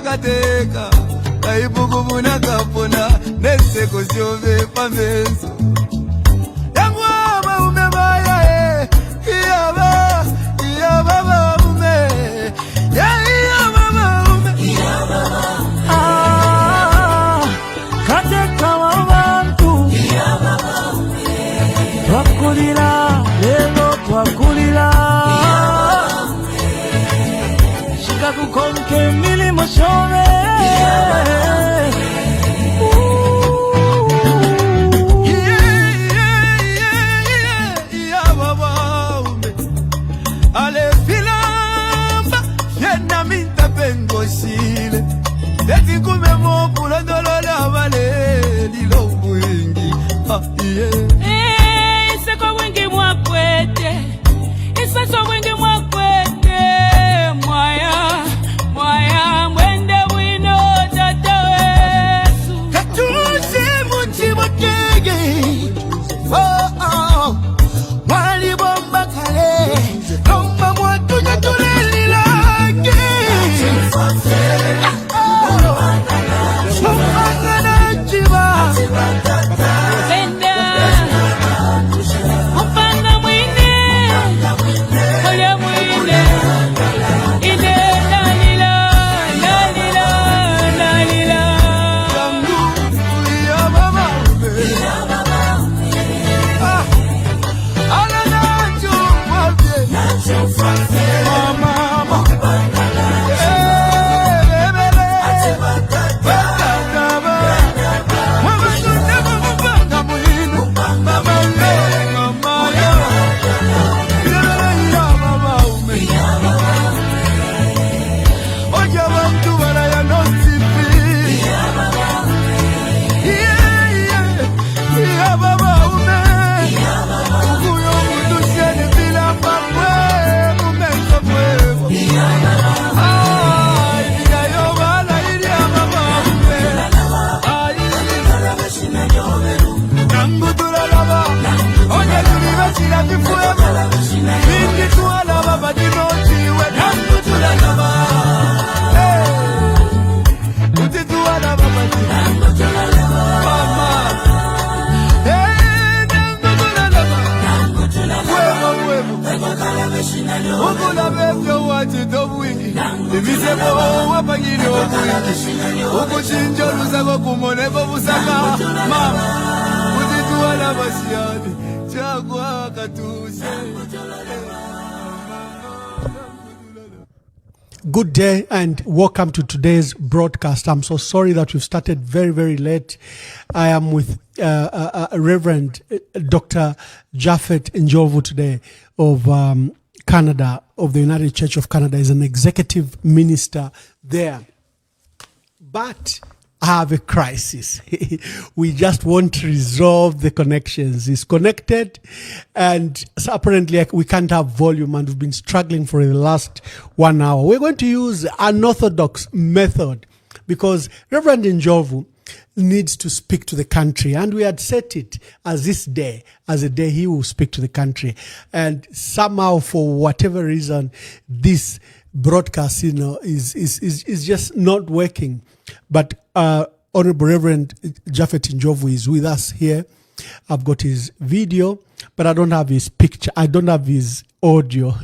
kateka kaibugubuna kapona nese kusiove pameso yangwa maume maya iyaba maume iyaba maume kateka wabantu iyaba maume twakulira lelo twakulira kukonke milimo shove baba ume ale filamba yena minta pengosile eti kume mokula dolola vale lilo wingi iseko wingi mwakwete iseso wingi mwakwete Mwaya mwende wino tata wesu Katusi muchi motege Wali bomba kale Lomba mwatu nyatuleli lake Mwangana jiva Benda Mpanga mwine Oya mwine Ide Good day and welcome to today's broadcast. I'm so sorry that we've started very, very late. I am with Reverend Dr. Japhet Njovu today of Canada, of the United Church of Canada. He's an executive minister there. But I have a crisis. We just want to resolve the connections. He's connected and so apparently we can't have volume and we've been struggling for the last 1 hour. We're going to use an orthodox method because Reverend Njovu needs to speak to the country, and we had set it as this day, as a day he will speak to the country. And somehow, for whatever reason, this broadcast, is just not working. But Honorable Reverend Japhet Njovu is with us here. I've got his video, but I don't have his picture. I don't have his audio.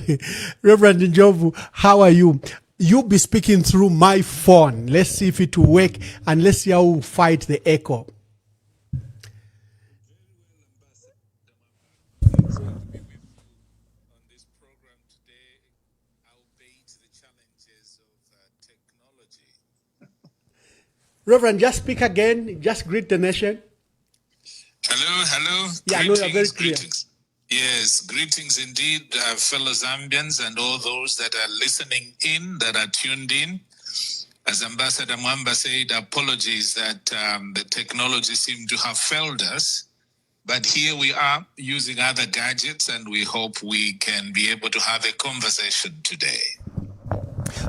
Reverend Njovu, how are you? You'll be speaking through my phone. Let's see if it will work, and let's see how we'll fight the echo. Reverend, just speak again. Just greet the nation. Hello. Yeah, I know you're very clear. Greetings. Yes, greetings indeed, fellow Zambians and all those that are listening in, that are tuned in. As Ambassador Mwamba said, apologies that the technology seemed to have failed us. But here we are using other gadgets, and we hope we can be able to have a conversation today.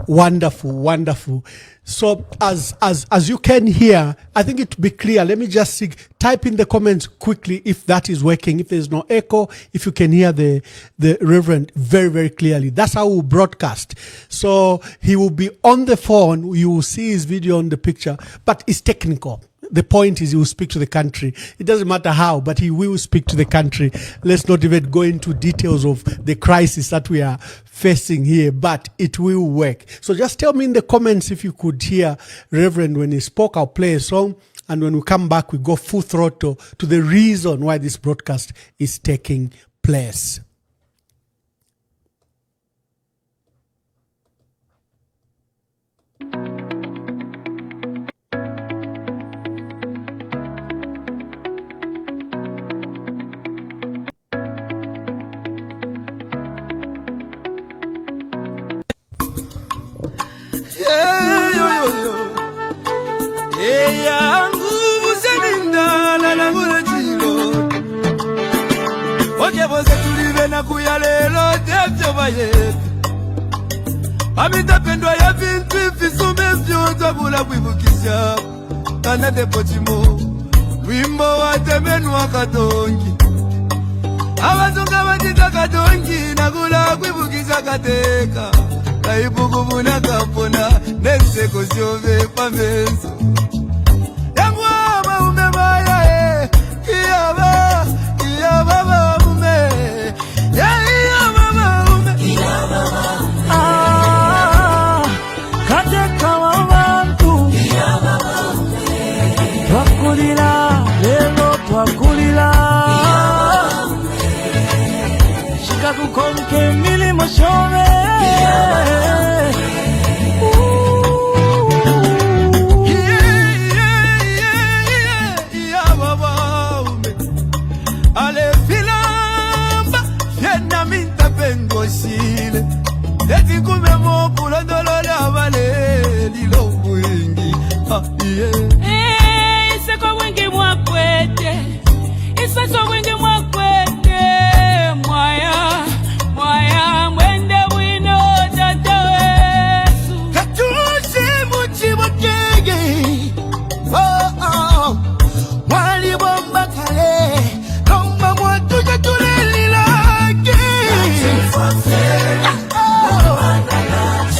Wonderful, wonderful. So as you can hear, I think it will be clear. Let me just type in the comments quickly if that is working, if there's no echo, if you can hear the Reverend very, very clearly. That's how we broadcast. So he will be on the phone. You will see his video on the picture, but it's technical. The point is he will speak to the country. It doesn't matter how, but he will speak to the country. Let's not even go into details of the crisis that we are facing here, but it will work. So just tell me in the comments if you could hear Reverend when he spoke. I'll play a song, and when we come back, we go full throttle to the reason why this broadcast is taking place. Amitapendwa ya bintu ifisume vyoza bula kwibukisha Kana depotimo Wimbo wa temenu wa katongi Abazunga batita katongi Nagula kwibukisha kateka Kaibukubu na kapona Neseko siove pamenso Yangu ama umebaya Kiyaba Kiyaba ume Kiyaba ume Kiyaba Kateka wabantu Twakulira lelo twakulira Shikakukonke milimo shove Ale filamba Yena minta pengo sile Eti kume moku la dolole avale Lilo mwingi Iseko wingi mwakwete Iseko wingi mwakwete Mwaya Mwaya Mwende wino tata wesu Katushi muchi wakege Wali bomba kale Nomba mwatu jatuleli lake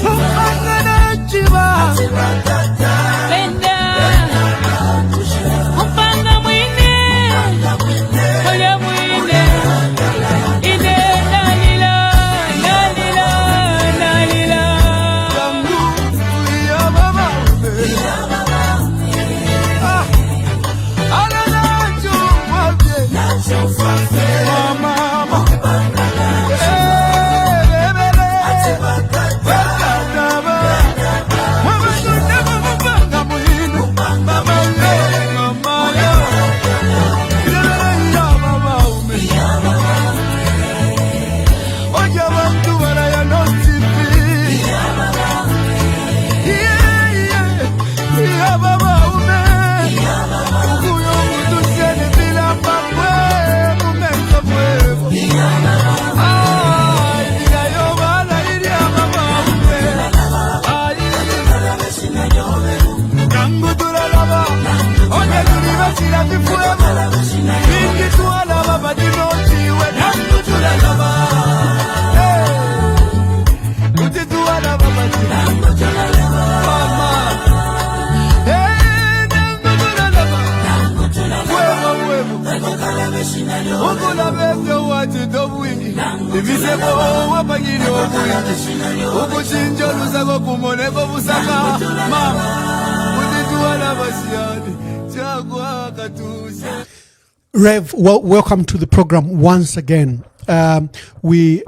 Mupanga chiba Penda Upanga mwine Oya mwine Ine nalila Nalila Nalila Yangu ya mama ume Alana chumwabye Mama Rev, welcome to the program once again. We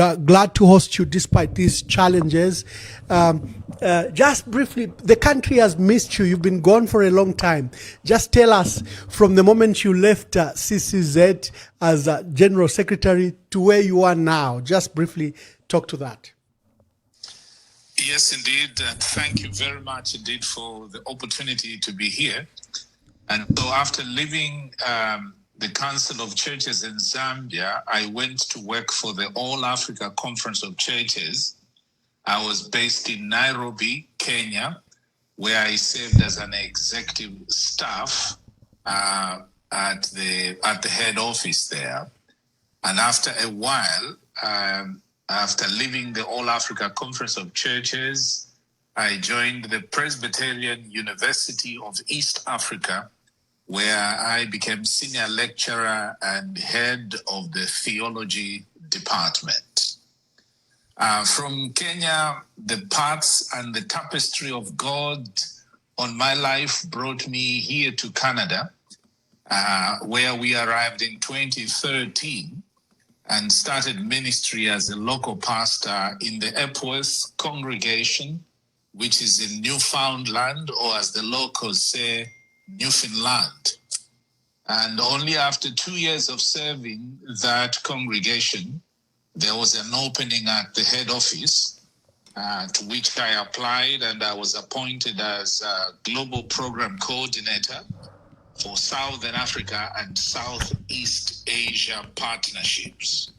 are glad to host you despite these challenges. Just briefly, the country has missed you. You've been gone for a long time. Just tell us from the moment you left CCZ as General Secretary to where you are now. Just briefly talk to that. Yes, indeed. And thank you very much indeed for the opportunity to be here. And so after leaving the Council of Churches in Zambia, I went to work for the All Africa Conference of Churches I was based in Nairobi, Kenya, where I served as an executive staff at the head office there. And after a while, after leaving the All Africa Conference of Churches, I joined the Presbyterian University of East Africa, where I became senior lecturer and head of the theology department. From Kenya, the paths and the tapestry of God on my life brought me here to Canada, where we arrived in 2013 and started ministry as a local pastor in the Epworth congregation, which is in Newfoundland, or as the locals say, Newfoundland. And only after 2 years of serving that congregation, there was an opening at the head office, to which I applied, and I was appointed as a global program coordinator for Southern Africa and Southeast Asia partnerships.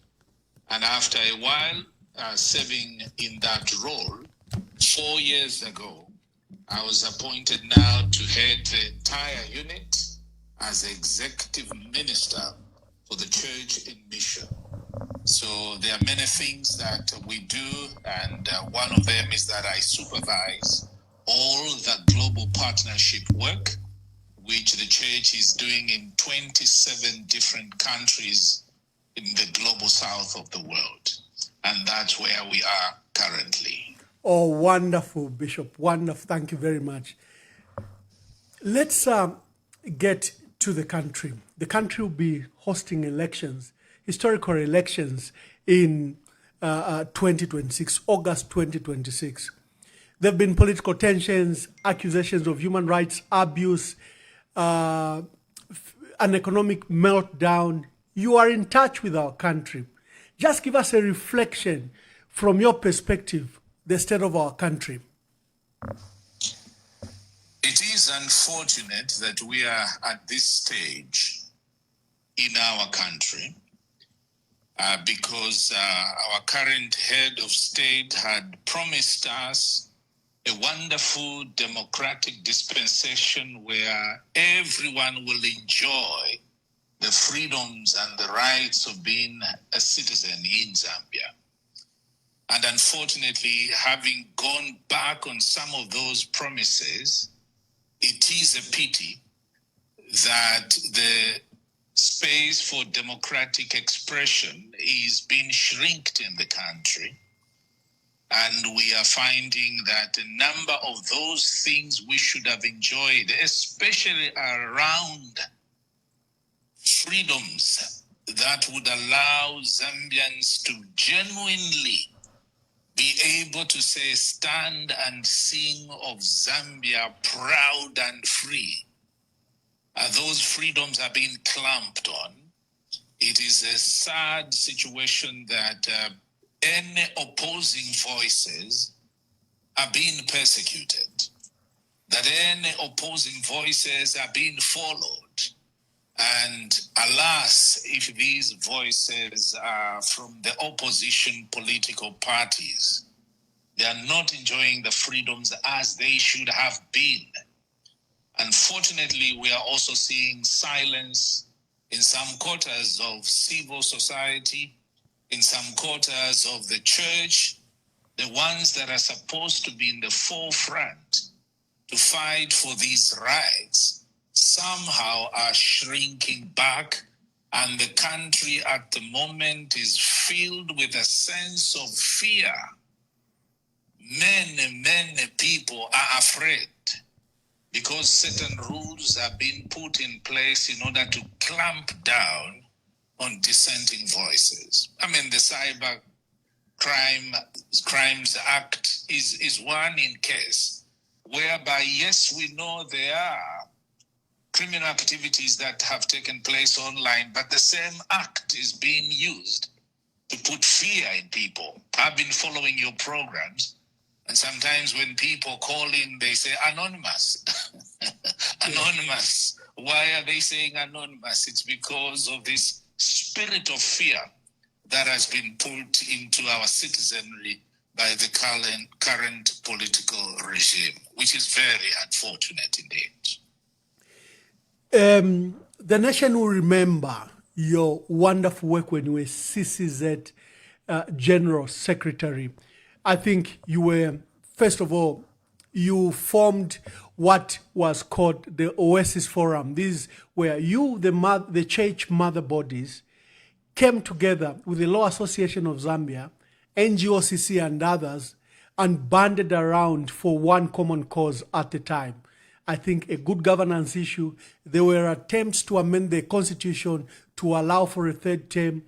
And after a while serving in that role, 4 years ago, I was appointed now to head the entire unit as executive minister for the church in mission. So there are many things that we do, and one of them is that I supervise all the global partnership work, which the church is doing in 27 different countries in the global south of the world. And that's where we are currently. Oh, wonderful, Bishop. Wonderful. Thank you very much. Let's get to the country. The country will be hosting elections, historical elections in 2026, August 2026. There have been political tensions, accusations of human rights abuse, an economic meltdown. You are in touch with our country. Just give us a reflection from your perspective, the state of our country. It is unfortunate that we are at this stage in our country because our current head of state had promised us a wonderful democratic dispensation where everyone will enjoy the freedoms and the rights of being a citizen in Zambia. And unfortunately, having gone back on some of those promises, it is a pity that the space for democratic expression is being shrinked in the country. And we are finding that a number of those things we should have enjoyed, especially around freedoms that would allow Zambians to genuinely be able to say, stand and sing of Zambia proud and free. Those freedoms are being clamped on. It is a sad situation that any opposing voices are being persecuted, that any opposing voices are being followed. And alas, if these voices are from the opposition political parties, they are not enjoying the freedoms as they should have been. Unfortunately, we are also seeing silence in some quarters of civil society, in some quarters of the church, the ones that are supposed to be in the forefront to fight for these rights somehow are shrinking back, and the country at the moment is filled with a sense of fear. Many people are afraid because certain rules are being put in place in order to clamp down on dissenting voices. I mean, the Cyber Crimes Act is one in case whereby, yes, we know there are criminal activities that have taken place online, but the same act is being used to put fear in people. I've been following your programs, and sometimes when people call in, they say anonymous. Anonymous. Why are they saying anonymous? It's because of this spirit of fear that has been put into our citizenry by the current political regime, which is very unfortunate indeed. The nation will remember your wonderful work when you were CCZ General Secretary. I think you were, first of all, you formed what was called the Oasis Forum. These were you, the church mother bodies, came together with the Law Association of Zambia, NGOCC and others, and banded around for one common cause at the time. I think a good governance issue. There were attempts to amend the constitution to allow for a third term.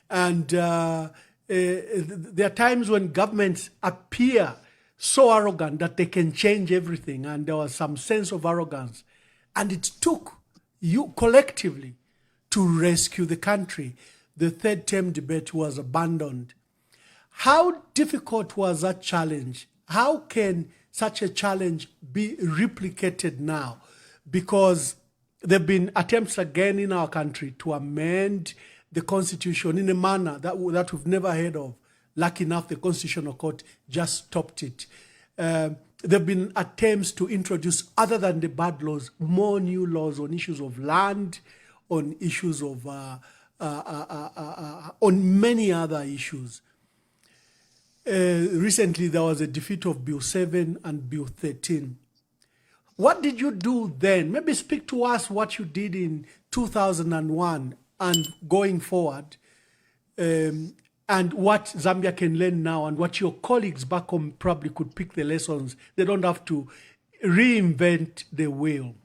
And there are times when governments appear so arrogant that they can change everything. And there was some sense of arrogance. And it took you collectively to rescue the country. The third term debate was abandoned. How difficult was that challenge? How can such a challenge be replicated now? Because there have been attempts again in our country to amend the constitution in a manner that we've never heard of. Lucky enough, the Constitutional Court just stopped it. There have been attempts to introduce, other than the bad laws, more new laws on issues of land, on issues of, on many other issues. Recently, there was a defeat of Bill 7 and Bill 13. What did you do then? Maybe speak to us what you did in 2001 and going forward, and what Zambia can learn now, and what your colleagues back home probably could pick the lessons. They don't have to reinvent the wheel.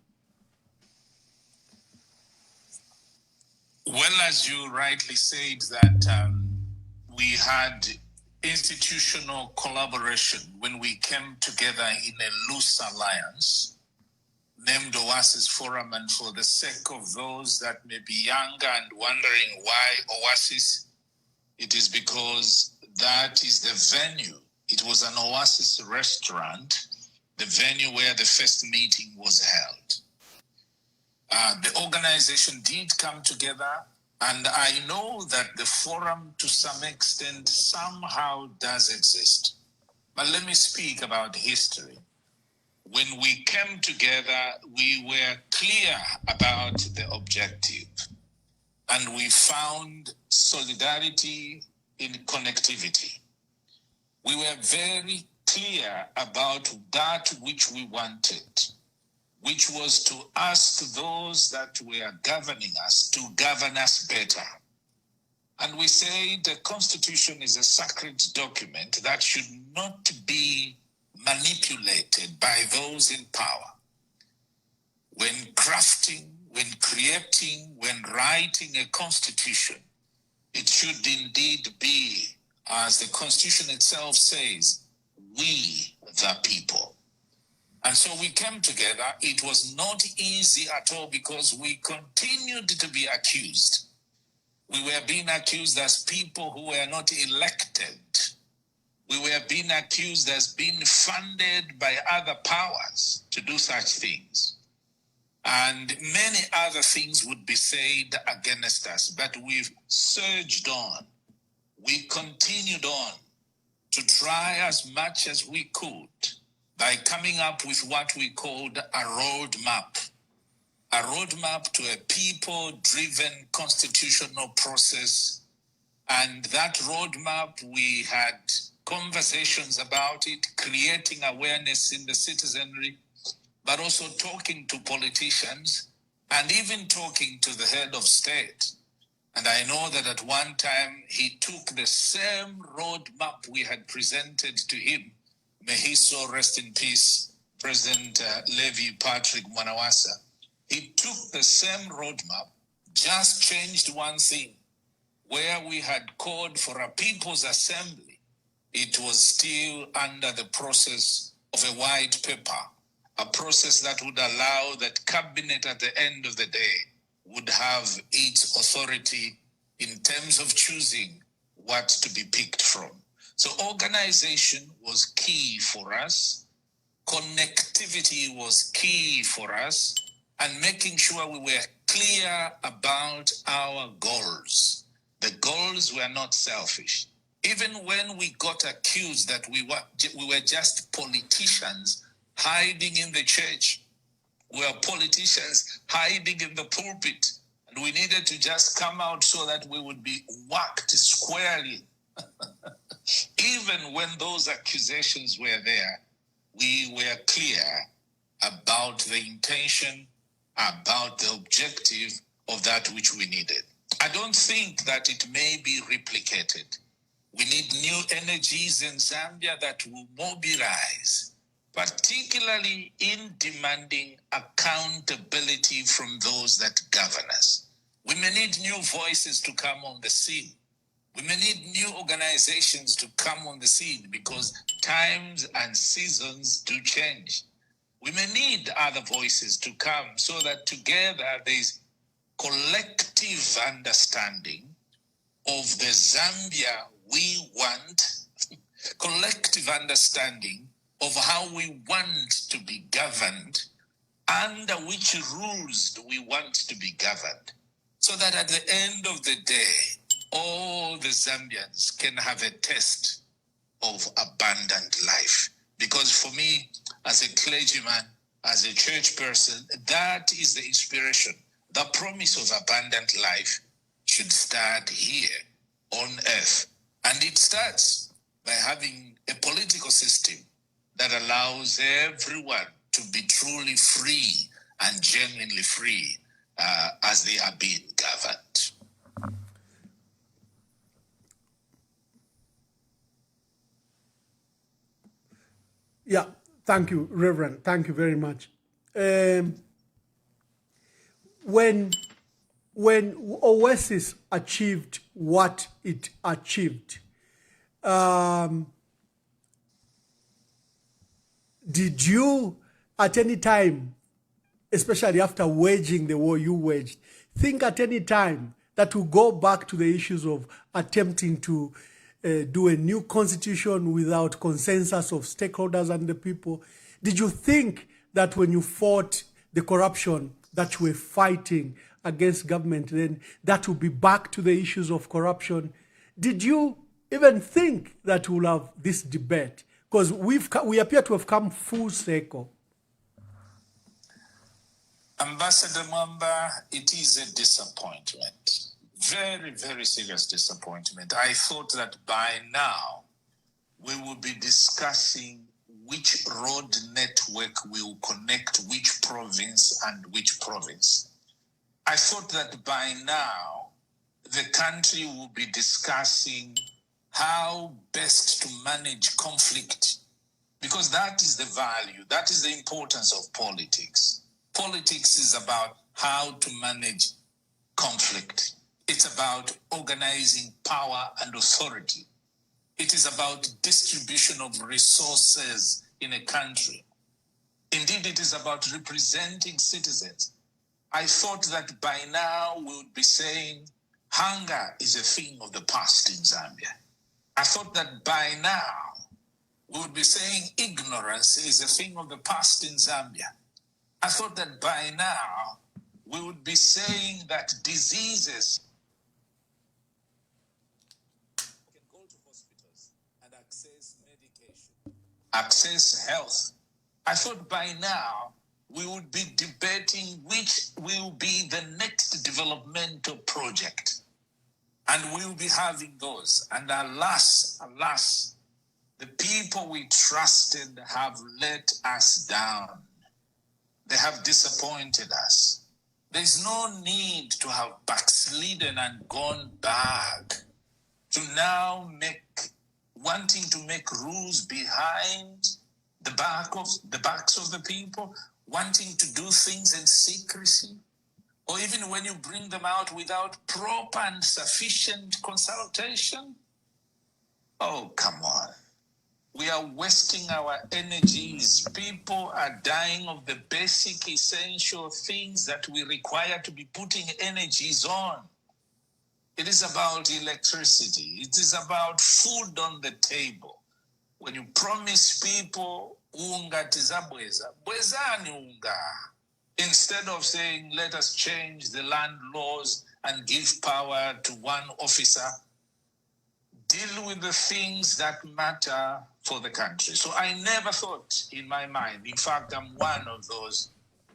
Well, as you rightly said, that we had institutional collaboration when we came together in a loose alliance named Oasis Forum. And for the sake of those that may be younger and wondering why Oasis, it is because that is the venue. It was an Oasis restaurant, the venue where the first meeting was held. The organization did come together, and I know that the forum to some extent somehow does exist. But let me speak about history. When we came together, we were clear about the objective, and we found solidarity in connectivity. We were very clear about that which we wanted, which was to ask those that were governing us to govern us better. And we say the Constitution is a sacred document that should not be manipulated by those in power. When crafting, when creating, when writing a constitution, it should indeed be, as the Constitution itself says, we the people. And so we came together. It was not easy at all because we continued to be accused. We were being accused as people who were not elected. We were being accused as being funded by other powers to do such things. And many other things would be said against us, but we've surged on. We continued on to try as much as we could by coming up with what we called a roadmap to a people-driven constitutional process. And that roadmap, we had conversations about it, creating awareness in the citizenry, but also talking to politicians and even talking to the head of state. And I know that at one time he took the same roadmap we had presented to him. May he so rest in peace, President Levi Patrick Mwanawasa. He took the same roadmap, just changed one thing. Where we had called for a people's assembly, it was still under the process of a white paper, a process that would allow that cabinet at the end of the day would have its authority in terms of choosing what to be picked from. So organization was key for us. Connectivity was key for us, and making sure we were clear about our goals. The goals were not selfish. Even when we got accused that we were just politicians hiding in the church, we were politicians hiding in the pulpit, and we needed to just come out so that we would be whacked squarely. Even when those accusations were there, we were clear about the intention, about the objective of that which we needed. I don't think that it may be replicated. We need new energies in Zambia that will mobilize, particularly in demanding accountability from those that govern us. We may need new voices to come on the scene. We may need new organizations to come on the scene because times and seasons do change. We may need other voices to come so that together there is collective understanding of the Zambia we want, collective understanding of how we want to be governed, under which rules do we want to be governed, so that at the end of the day, all the Zambians can have a taste of abundant life. Because for me, as a clergyman, as a church person, that is the inspiration. The promise of abundant life should start here on earth. And it starts by having a political system that allows everyone to be truly free and genuinely free as they are being governed. Yeah, thank you, Reverend. Thank you very much. When Oasis achieved what it achieved, did you at any time, especially after waging the war you waged, think at any time that will go back to the issues of attempting to do a new constitution without consensus of stakeholders and the people? Did you think that when you fought the corruption that you were fighting against government, then that will be back to the issues of corruption? Did you even think that we'll have this debate? Because we appear to have come full circle. Ambassador Mwamba, it is a disappointment. Very, very serious disappointment. I thought that by now we will be discussing which road network will connect which province and which province. I thought that by now the country will be discussing how best to manage conflict, because that is the value, that is the importance of politics. Politics is about how to manage conflict. It's about organizing power and authority. It is about distribution of resources in a country. Indeed, it is about representing citizens. I thought that by now we would be saying hunger is a thing of the past in Zambia. I thought that by now we would be saying ignorance is a thing of the past in Zambia. I thought that by now we would be saying that diseases can go to hospitals and access medication, access health. I thought by now we would be debating which will be the next developmental project. And we will be having those. And alas, alas, the people we trusted have let us down. They have disappointed us. There's no need to have backslidden and gone back to now wanting to make rules behind the backs of the people, wanting to do things in secrecy, or even when you bring them out without proper and sufficient consultation. Oh, come on. We are wasting our energies. People are dying of the basic essential things that we require to be putting energies on. It is about electricity. It is about food on the table. When you promise people, unga tizabweza, bwezani unga. Instead of saying, let us change the land laws and give power to one officer, deal with the things that matter for the country. So I never thought in my mind, in fact, I'm one of those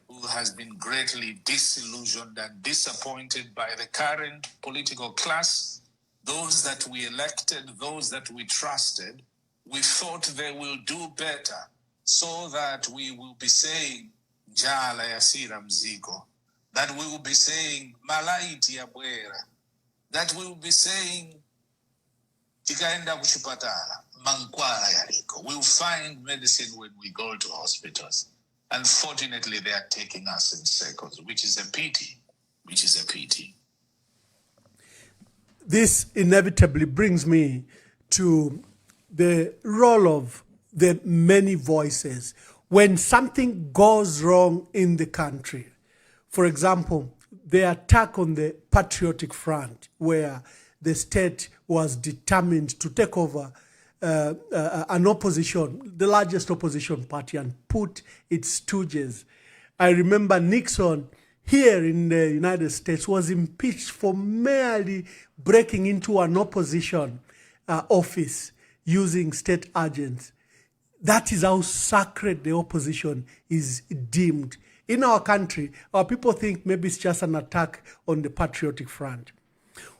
who has been greatly disillusioned and disappointed by the current political class, those that we elected, those that we trusted. We thought they will do better so that we will be saying, Jala yasira mzigo, that we will be saying, Malaiti ya bwera, that we will be saying, tikaenda kuchipatala, mankwala yaliko. We will find medicine when we go to hospitals. Unfortunately, they are taking us in circles, which is a pity, This inevitably brings me to the role of the many voices when something goes wrong in the country. For example, the attack on the Patriotic Front, where the state was determined to take over an opposition, the largest opposition party, and put its stooges. I remember Nixon here in the United States was impeached for merely breaking into an opposition office using state agents. That is how sacred the opposition is deemed. In our country, our people think maybe it's just an attack on the Patriotic Front.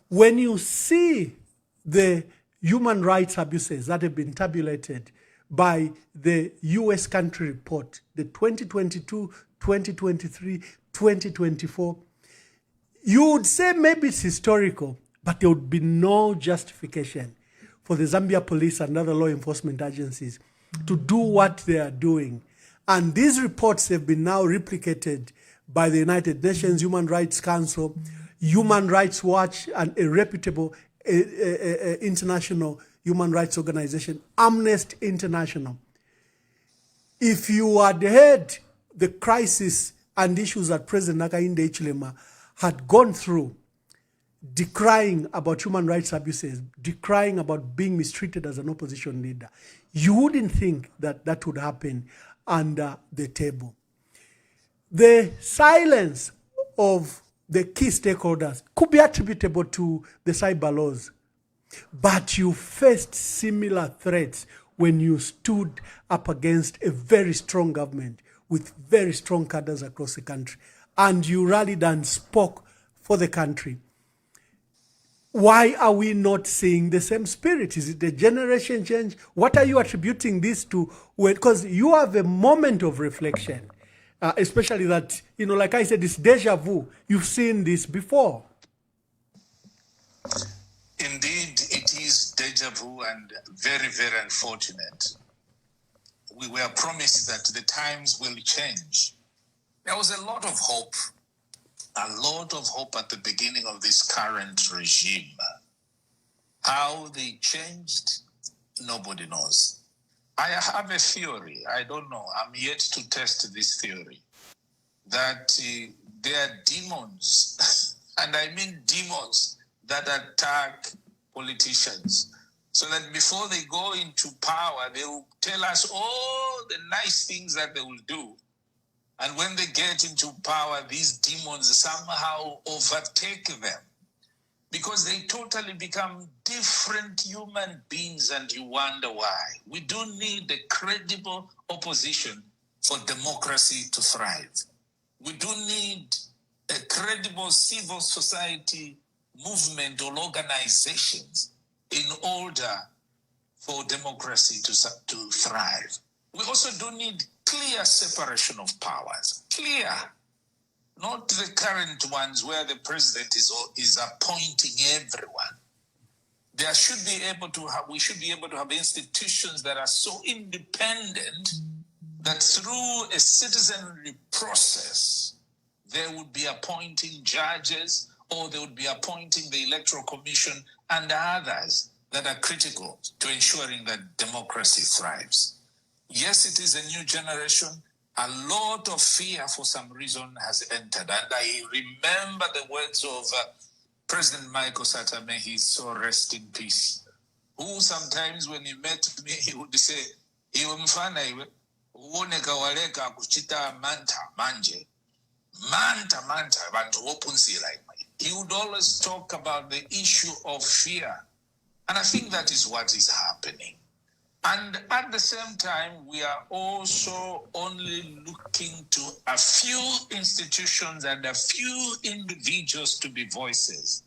When you see the human rights abuses that have been tabulated by the U.S. country report, the 2022, 2023, 2024, you would say maybe it's historical, but there would be no justification for the Zambia police and other law enforcement agencies to do what they are doing. And these reports have been now replicated by the United Nations Human Rights Council, Human Rights Watch, and a reputable international human rights organization, Amnesty International. If you had heard the crisis and issues that President Hakainde Hichilema had gone through, decrying about human rights abuses, decrying about being mistreated as an opposition leader, you wouldn't think that that would happen under the table. The silence of the key stakeholders could be attributable to the cyber laws, but you faced similar threats when you stood up against a very strong government with very strong cadres across the country, and you rallied and spoke for the country. Why are we not seeing the same spirit? Is it the generation change? What are you attributing this to? Because you have a moment of reflection. Especially that, like I said, it's deja vu. You've seen this before. Indeed, it is deja vu and very, very unfortunate. We were promised that the times will change. There was a lot of hope at the beginning of this current regime. How they changed, nobody knows. I have a theory, I don't know, I'm yet to test this theory, that there are demons, and I mean demons, that attack politicians, so that before they go into power, they will tell us all the nice things that they will do. And when they get into power, these demons somehow overtake them, because they totally become different human beings, and you wonder why. We do need a credible opposition for democracy to thrive. We do need a credible civil society movement or organizations in order for democracy to thrive. We also do need clear separation of powers. Clear. Not the current ones where the president is appointing everyone. We should be able to have institutions that are so independent that through a citizenry process, they would be appointing judges, or they would be appointing the Electoral Commission and others that are critical to ensuring that democracy thrives. Yes, it is a new generation. A lot of fear, for some reason, has entered. And I remember the words of President Michael Sata, may he so rest in peace, who sometimes when he met me, he would say, "Iwe mfana iwe, uoneka waleka kuchita manta manje. Manta, bantu wopunzila." He would always talk about the issue of fear And I think that is what is happening. And at the same time, we are also only looking to a few institutions and a few individuals to be voices.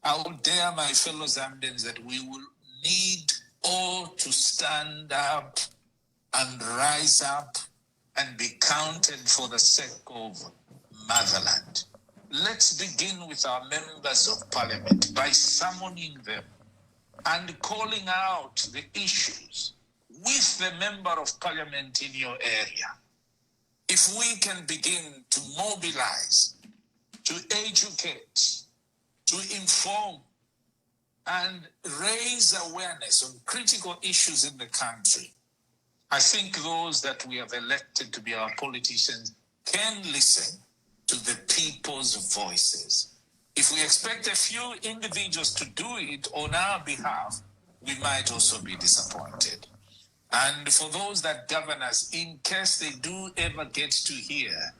I would dare my fellow Zambians that we will need all to stand up and rise up and be counted for the sake of motherland. Let's begin with our members of parliament by summoning them and calling out the issues with the member of parliament in your area. If we can begin to mobilize, to educate, to inform, and raise awareness on critical issues in the country, I think those that we have elected to be our politicians can listen to the people's voices. If we expect a few individuals to do it on our behalf, we might also be disappointed. And for those that govern us, in case they do ever get to hear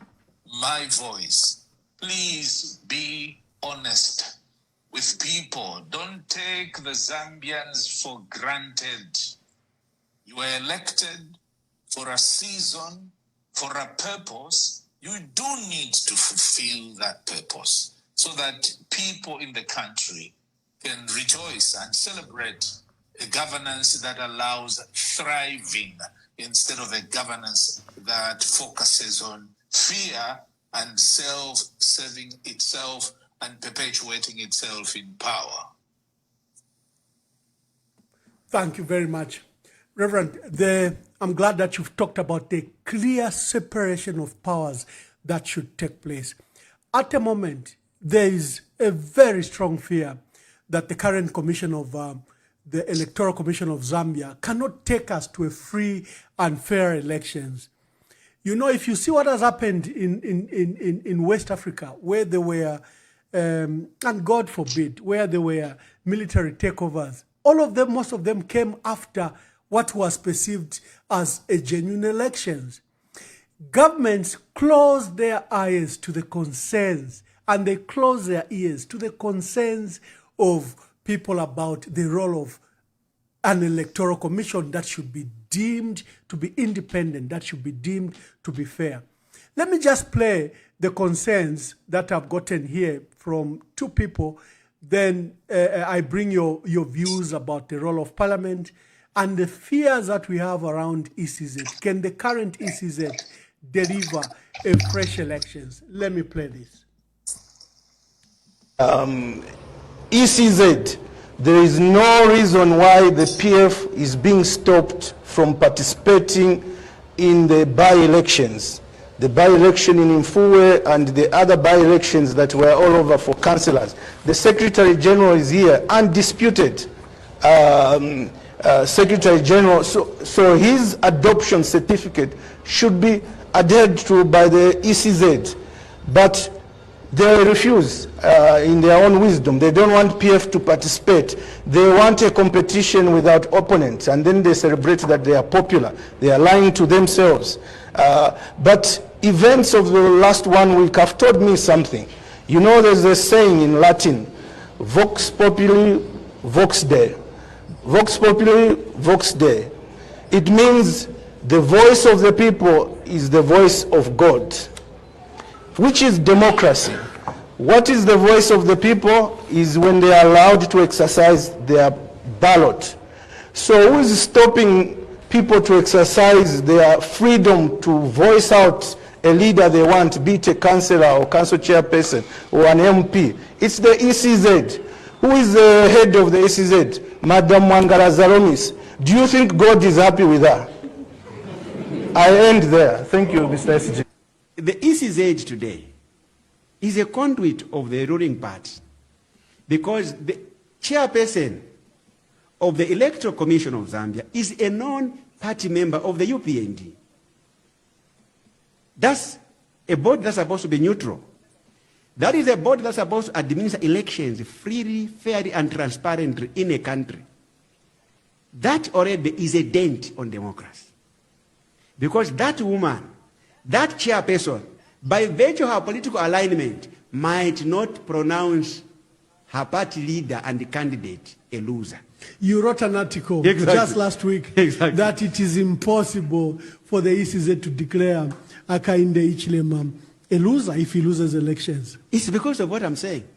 my voice, please be honest with people. Don't take the Zambians for granted. You were elected for a season, for a purpose. You do need to fulfill that purpose so that people in the country can rejoice and celebrate a governance that allows thriving instead of a governance that focuses on fear and self-serving itself and perpetuating itself in power. Thank you very much. Reverend, I'm glad that you've talked about the clear separation of powers that should take place. At the moment, there is a very strong fear that the current commission of the Electoral Commission of Zambia cannot take us to a free and fair elections. You know, if you see what has happened in West Africa, where there were, and God forbid, where there were military takeovers, all of them, most of them came after what was perceived as a genuine elections. Governments close their eyes to the concerns and they close their ears to the concerns of people about the role of an electoral commission that should be deemed to be independent, that should be deemed to be fair. Let me just play the concerns that I've gotten here from two people. Then I bring your views about the role of parliament and the fears that we have around ECZ. Can the current ECZ deliver a fresh elections? Let me play this. ECZ, there is no reason why the PF is being stopped from participating in the by-elections. The by-election in Mfuwe and the other by-elections that were all over for councillors. The Secretary General is here, undisputed Secretary General. So his adoption certificate should be adhered to by the ECZ. But they refuse in their own wisdom. They don't want PF to participate. They want a competition without opponents, and then they celebrate that they are popular. They are lying to themselves. But events of the last 1 week have told me something. You know, there's a saying in Latin, vox populi, vox Dei. Vox populi, vox Dei. It means the voice of the people is the voice of God, which is democracy. What is the voice of the people is when they are allowed to exercise their ballot. So who is stopping people to exercise their freedom to voice out a leader they want, be it a councillor or council chairperson or an MP? It's the ECZ. Who is the head of the ECZ? Madam Wangara Zaromis. Do you think God is happy with her? I end there. Thank you, Mr. SG. The ECZ today is a conduit of the ruling party because the chairperson of the Electoral Commission of Zambia is a non-party member of the UPND. That's a board that's supposed to be neutral. That is a board that's supposed to administer elections freely, fairly, and transparently in a country. That already is a dent on democracy. Because that woman, that chairperson, by virtue of her political alignment, might not pronounce her party leader and candidate a loser. You wrote an article Exactly. just last week that it is impossible for the ECZ to declare Hakainde Hichilema a loser if he loses elections. It's because of what I'm saying.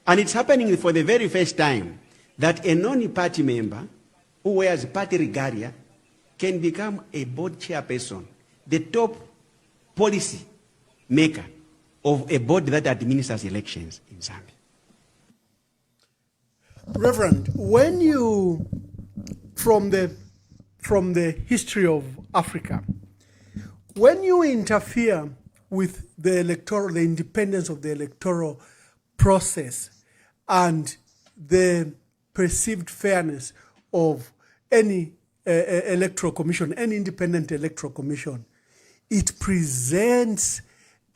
And it's happening for the very first time that a non-party member who wears party regalia can become a board chairperson, the top policy maker of a board that administers elections in Zambia. Reverend, when you, from the history of Africa, when you interfere with the independence of the electoral process and the perceived fairness of any electoral commission, any independent electoral commission, it presents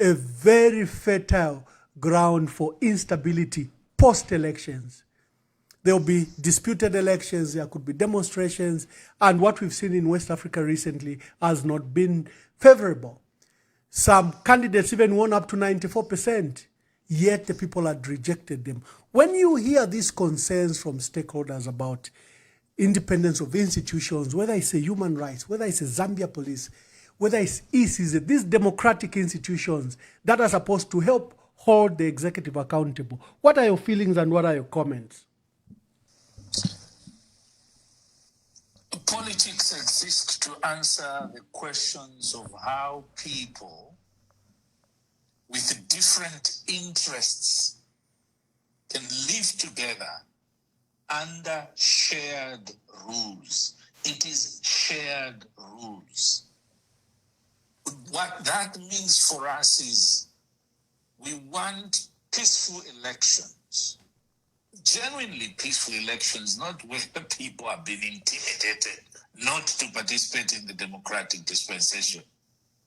a very fertile ground for instability post-elections. There will be disputed elections, there could be demonstrations, and what we've seen in West Africa recently has not been favorable. Some candidates even won up to 94%, yet the people had rejected them. When you hear these concerns from stakeholders about independence of institutions, whether it's a human rights, whether it's a Zambia police, whether it's ECZ, these democratic institutions that are supposed to help hold the executive accountable, what are your feelings and what are your comments? Politics exist to answer the questions of how people with different interests can live together under shared rules. It is shared rules. What that means for us is we want peaceful elections. Genuinely peaceful elections, not where people have been intimidated not to participate in the democratic dispensation.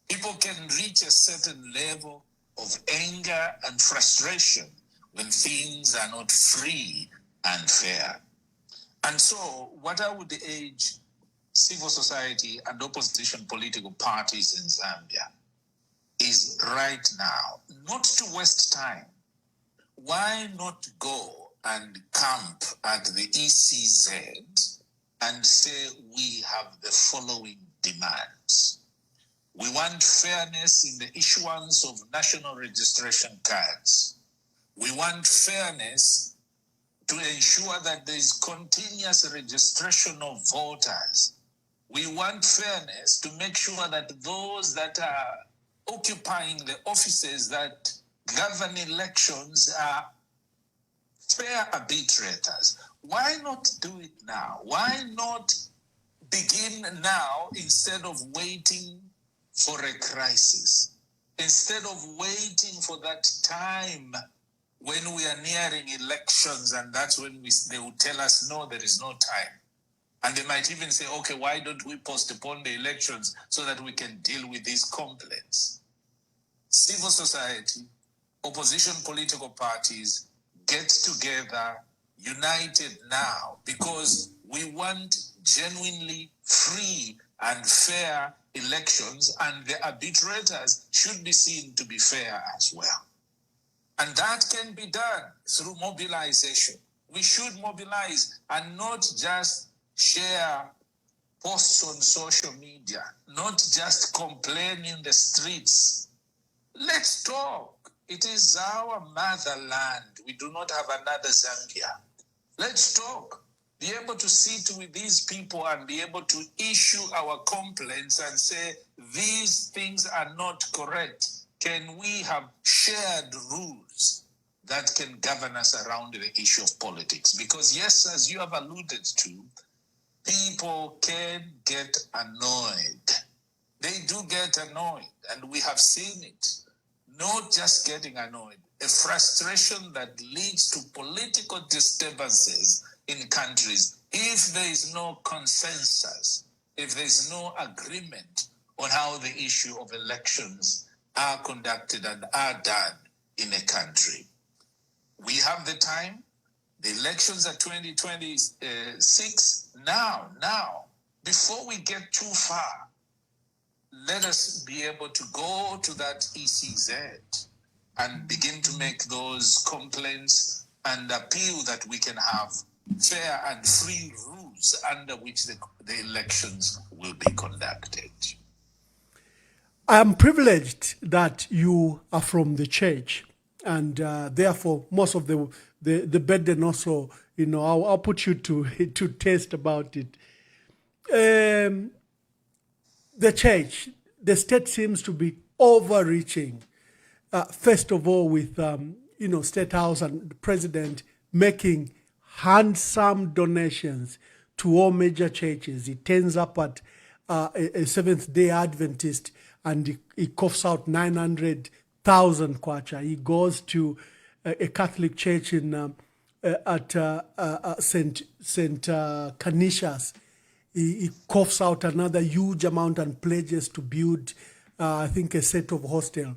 People can reach a certain level of anger and frustration when things are not free and fair. And so what I would urge civil society and opposition political parties in Zambia is right now, not to waste time. Why not go and camp at the ECZ and say we have the following demands? We want fairness in the issuance of national registration cards. We want fairness to ensure that there is continuous registration of voters. We want fairness to make sure that those that are occupying the offices that govern elections are fair arbitrators. Why not do it now? Why not begin now instead of waiting for a crisis? Instead of waiting for that time when we are nearing elections, and that's when they will tell us, no, there is no time. And they might even say, okay, why don't we postpone the elections so that we can deal with these complaints? Civil society, opposition political parties, get together, united now, because we want genuinely free and fair elections, and the arbitrators should be seen to be fair as well. And that can be done through mobilization. We should mobilize and not just share posts on social media, not just complain in the streets. Let's talk. It is our motherland. We do not have another Zambia. Let's talk. Be able to sit with these people and be able to issue our complaints and say, these things are not correct. Can we have shared rules that can govern us around the issue of politics? Because yes, as you have alluded to, people can get annoyed. They do get annoyed, and we have seen it. Not just getting annoyed, a frustration that leads to political disturbances in countries if there is no consensus, if there is no agreement on how the issue of elections are conducted and are done in a country. We have the time. The elections are 2026 now, before we get too far. Let us be able to go to that ECZ and begin to make those complaints and appeal that we can have fair and free rules under which the elections will be conducted. I am privileged that you are from the church, and therefore most of the burden also, I'll put you to taste about it. The church, the state seems to be overreaching. First of all, with State House and the President making handsome donations to all major churches. He turns up at a Seventh-day Adventist and he coughs out 900,000 kwacha. He goes to a Catholic church at St. Canisius. He coughs out another huge amount and pledges to build, I think, a set of hostel.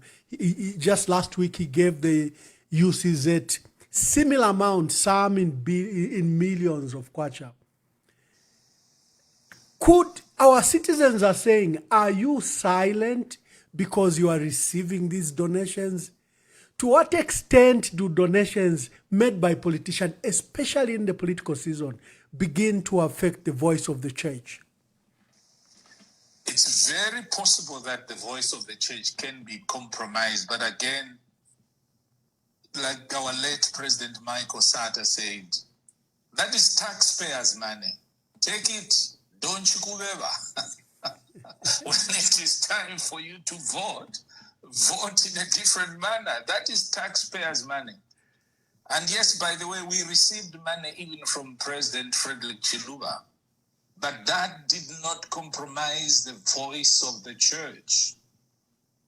Just last week, he gave the UCZ similar amount, some in millions of kwacha. Could our citizens are saying, are you silent because you are receiving these donations? To what extent do donations made by politicians, especially in the political season, begin to affect the voice of the church? It's very possible that the voice of the church can be compromised, but again, like our late President Michael Sata said, that is taxpayers' money. Take it, don't you kubeba. When it is time for you to vote in a different manner. That is taxpayers' money. And yes, by the way, we received money even from President Frederick Chiluba, but that did not compromise the voice of the church.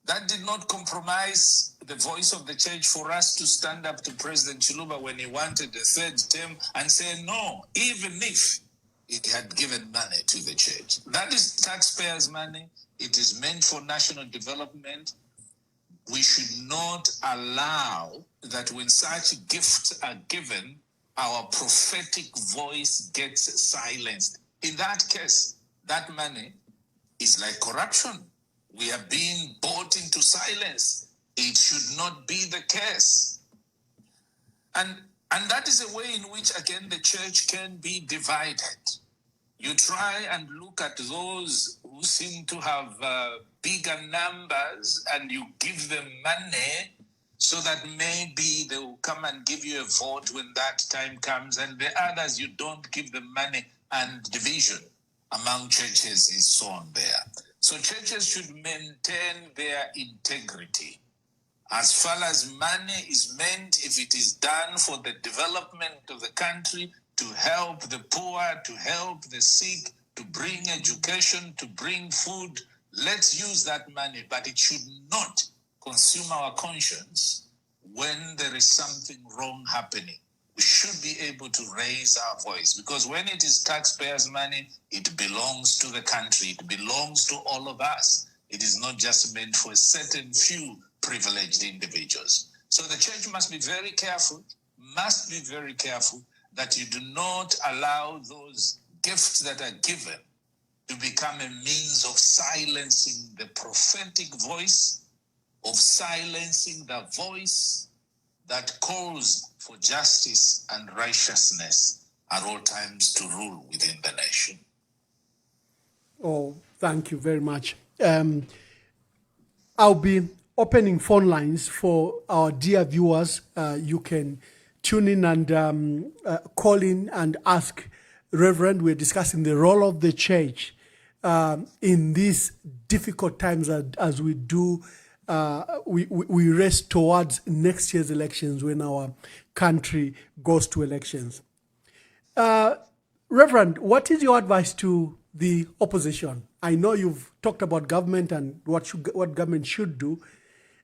That did not compromise the voice of the church for us to stand up to President Chiluba when he wanted a third term and say no, even if he had given money to the church. That is taxpayers' money. It is meant for national development. We should not allow that when such gifts are given, our prophetic voice gets silenced. In that case, that money is like corruption. We are being bought into silence. It should not be the case. And that is a way in which, again, the church can be divided. You try and look at those who seem to have bigger numbers and you give them money so that maybe they will come and give you a vote when that time comes, and the others you don't give them money, and division among churches is sown there. So churches should maintain their integrity. As far as money is meant, if it is done for the development of the country, to help the poor, to help the sick, to bring education, to bring food, let's use that money, but it should not consume our conscience when there is something wrong happening. We should be able to raise our voice, because when it is taxpayers' money, it belongs to the country, it belongs to all of us. It is not just meant for a certain few privileged individuals. So the church must be very careful, that you do not allow those gifts that are given to become a means of silencing the prophetic voice, of silencing the voice that calls for justice and righteousness at all times to rule within the nation. Oh, thank you very much. I'll be opening phone lines for our dear viewers. You can tune in and call in and ask Reverend. We're discussing the role of the church in these difficult times as we do. We race towards next year's elections when our country goes to elections. Reverend, what is your advice to the opposition? I know you've talked about government and what government should do.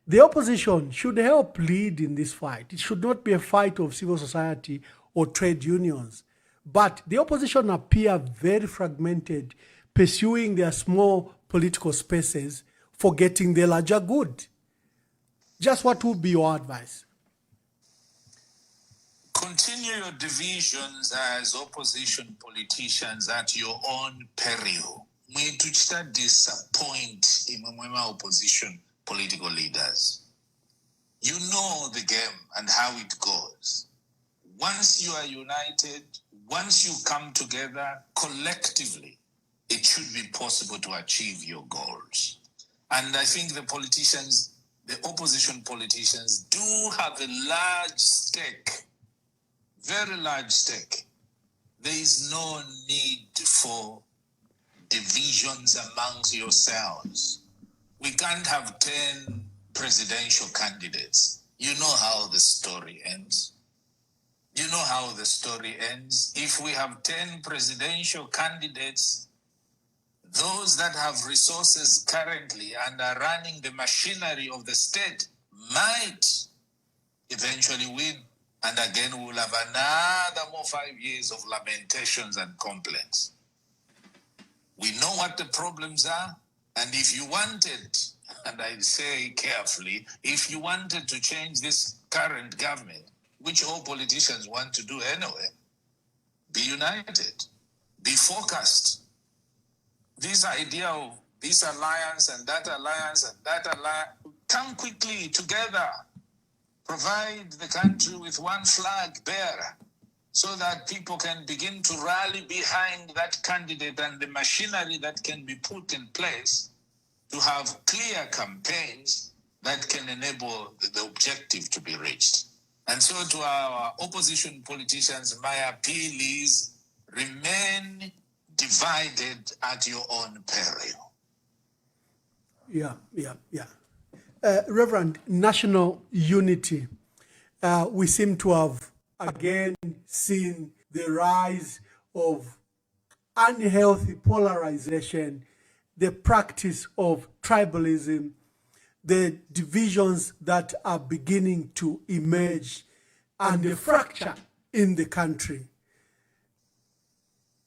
The opposition should help lead in this fight. It should not be a fight of civil society or trade unions. But the opposition appear very fragmented, pursuing their small political spaces, forgetting the larger good. Just what would be your advice? Continue your divisions as opposition politicians at your own peril. We do not disappoint in opposition political leaders. You know the game and how it goes. Once you are united, once you come together collectively, it should be possible to achieve your goals. And I think the politicians, the opposition politicians, do have a large stake, very large stake. There is no need for divisions amongst yourselves. We can't have 10 presidential candidates. You know how the story ends. You know how the story ends. If we have 10 presidential candidates, those that have resources currently and are running the machinery of the state might eventually win. And again, we'll have another more 5 years of lamentations and complaints. We know what the problems are. And if you wanted, and I say carefully, if you wanted to change this current government, which all politicians want to do anyway, be united, be focused. This idea of this alliance and that alliance and that alliance, come quickly together. Provide the country with one flag bearer so that people can begin to rally behind that candidate and the machinery that can be put in place to have clear campaigns that can enable the objective to be reached. And so to our opposition politicians, my appeal is remain divided at your own peril. Yeah. Reverend, national unity. We seem to have again seen the rise of unhealthy polarization, the practice of tribalism, the divisions that are beginning to emerge, and the fracture in the country.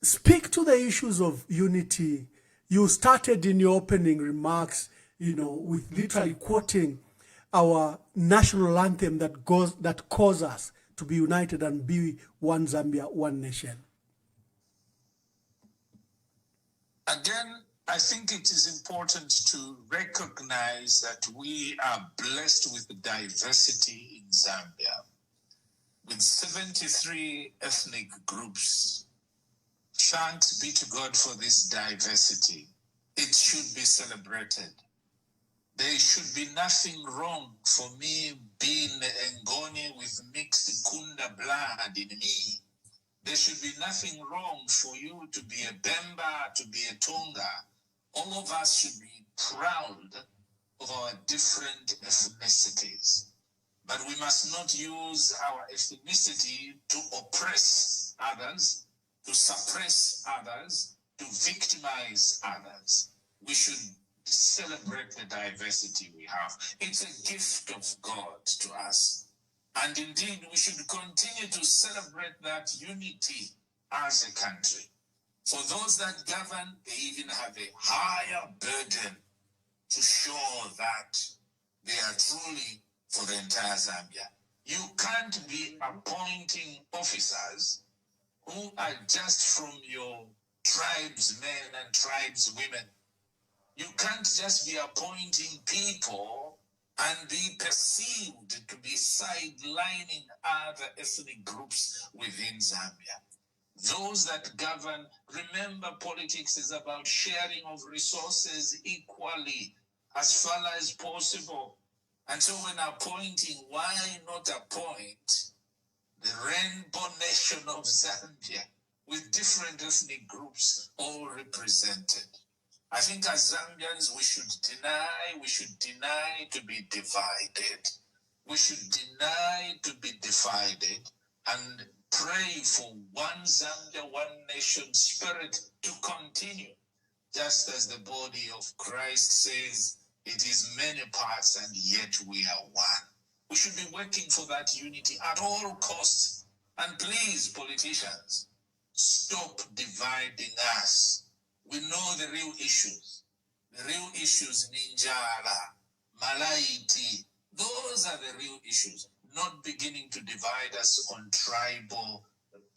Speak to the issues of unity. You started in your opening remarks, with literally quoting our national anthem that calls us to be united and be one Zambia, one nation. Again, I think it is important to recognize that we are blessed with diversity in Zambia, with 73 ethnic groups. Thanks be to God for this diversity. It should be celebrated. There should be nothing wrong for me being Ngoni with mixed Kunda blood in me. There should be nothing wrong for you to be a Bemba, to be a Tonga. All of us should be proud of our different ethnicities. But we must not use our ethnicity to oppress others, to suppress others, to victimize others. We should celebrate the diversity we have. It's a gift of God to us. And indeed, we should continue to celebrate that unity as a country. For those that govern, they even have a higher burden to show that they are truly for the entire Zambia. You can't be appointing officers who are just from your tribesmen and tribeswomen. You can't just be appointing people and be perceived to be sidelining other ethnic groups within Zambia. Those that govern, remember, politics is about sharing of resources equally as far as possible. And so when appointing, why not appoint the rainbow nation of Zambia with different ethnic groups all represented? I think as Zambians, we should deny to be divided. We should deny to be divided and pray for one Zambia, one nation spirit to continue. Just as the body of Christ says, it is many parts and yet we are one. We should be working for that unity at all costs. And please, politicians, stop dividing us. We know the real issues. The real issues, Ninjala, Malaiti, those are the real issues. Not beginning to divide us on tribal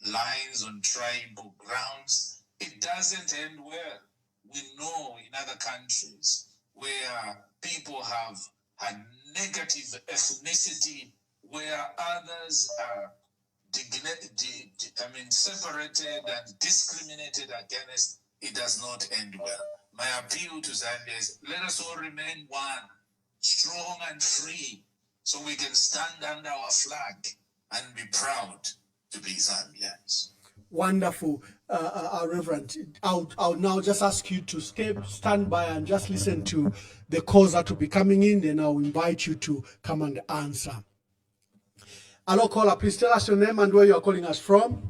lines, on tribal grounds. It doesn't end well. We know in other countries where people have had negative ethnicity, where others are separated and discriminated against, it does not end well. My appeal to Zambia is let us all remain one, strong and free, so we can stand under our flag and be proud to be Zambians. Wonderful, Reverend. I'll now just ask you to stand by and just listen to the calls that will be coming in, then I'll invite you to come and answer. Hello, caller. Please tell us your name and where you are calling us from.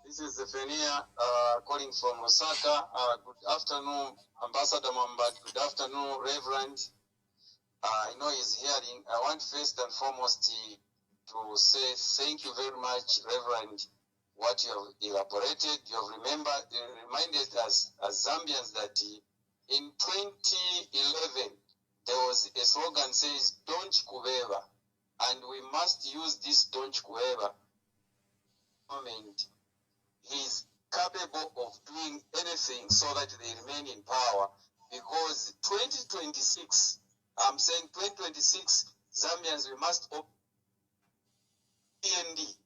This is Zephania calling from Osaka. Good afternoon, Ambassador Mamba. Good afternoon, Reverend. I know he's hearing. I want first and foremost to say thank you very much, Reverend, what you have elaborated. You have reminded us as Zambians that in 2011, there was a slogan says, "Don't Kubeba," and we must use this "Don't Kubeba." He's capable of doing anything so that they remain in power, because 2026, I'm saying 2026, Zambians, we must open PND.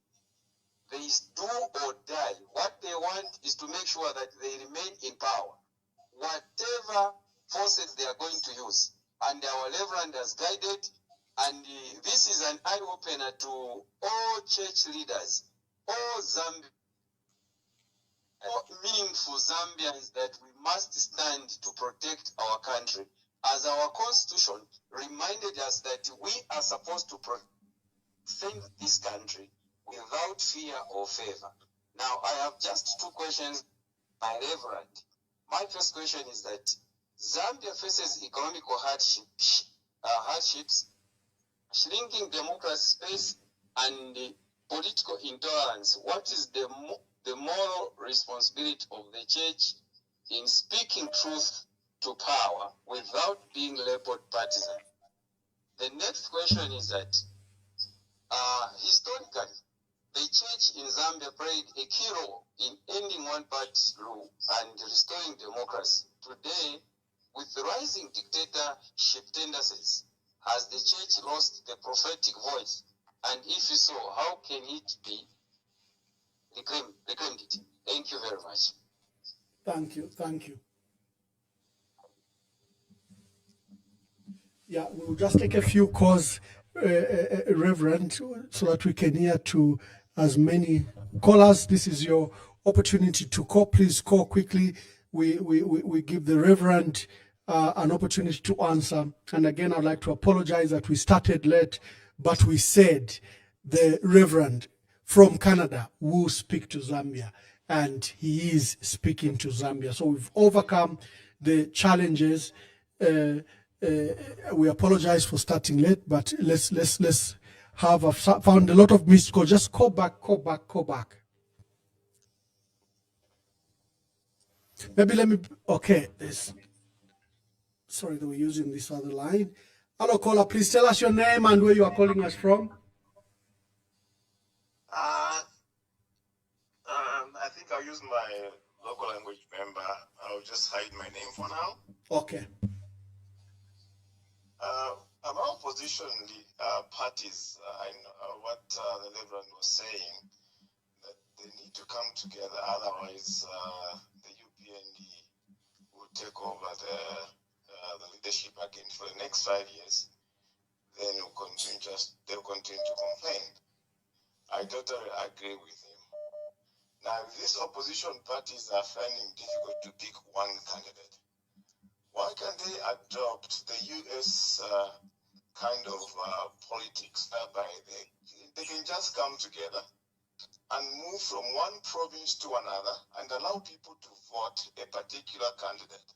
They do or die. What they want is to make sure that they remain in power, whatever forces they are going to use. And our Reverend has guided, and this is an eye-opener to all church leaders, all Zambians, all meaningful Zambians, that we must stand to protect our country. As our constitution reminded us that we are supposed to defend this country without fear or favor. Now, I have just two questions, my Reverend. My first question is that Zambia faces economical hardships, shrinking democracy space, and political intolerance. What is the moral responsibility of the church in speaking truth to power without being labeled partisan? The next question is that historically, the church in Zambia played a key role in ending one-party rule and restoring democracy. Today, with the rising dictatorship tendencies, has the church lost the prophetic voice? And if so, how can it be reclaimed? Thank you very much. Thank you. Yeah, we'll just take a few calls, Reverend, so that we can hear to as many callers. This is your opportunity to call. Please call quickly. We give the Reverend an opportunity to answer. And again, I'd like to apologize that we started late, but we said the Reverend from Canada will speak to Zambia, and he is speaking to Zambia. So we've overcome the challenges. We apologize for starting late, but let's have found a lot of missed calls. Just call back. Maybe let me, okay, sorry that we're using this other line. Hello, caller, please tell us your name and where you are calling us from. I think I'll use my local language member. I'll just hide my name for now. Okay. About opposition parties, I know what the Reverend was saying, that they need to come together, otherwise the UPND will take over the leadership again for the next 5 years. Then they'll continue to complain. I totally agree with him. Now, if these opposition parties are finding difficult to pick one candidate, why can't they adopt the U.S. Kind of politics whereby they can just come together and move from one province to another and allow people to vote a particular candidate?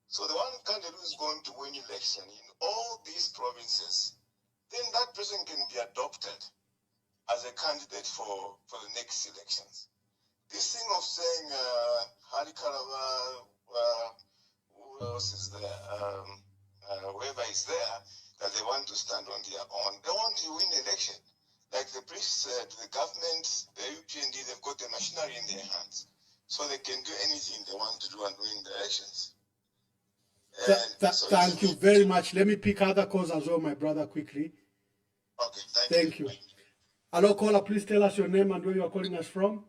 So the one candidate who is going to win election in all these provinces, then that person can be adopted as a candidate for the next elections. This thing of saying Hari Karava, who else is there, whoever is there, that they want to stand on their own. They want to win the election. Like the priest said, the government, the UPND, they've got the machinery in their hands. So they can do anything they want to do and win the elections. Thank you very much. Let me pick other calls as well, my brother, quickly. Okay, Thank you. Hello, caller. Please tell us your name and where you are calling us from.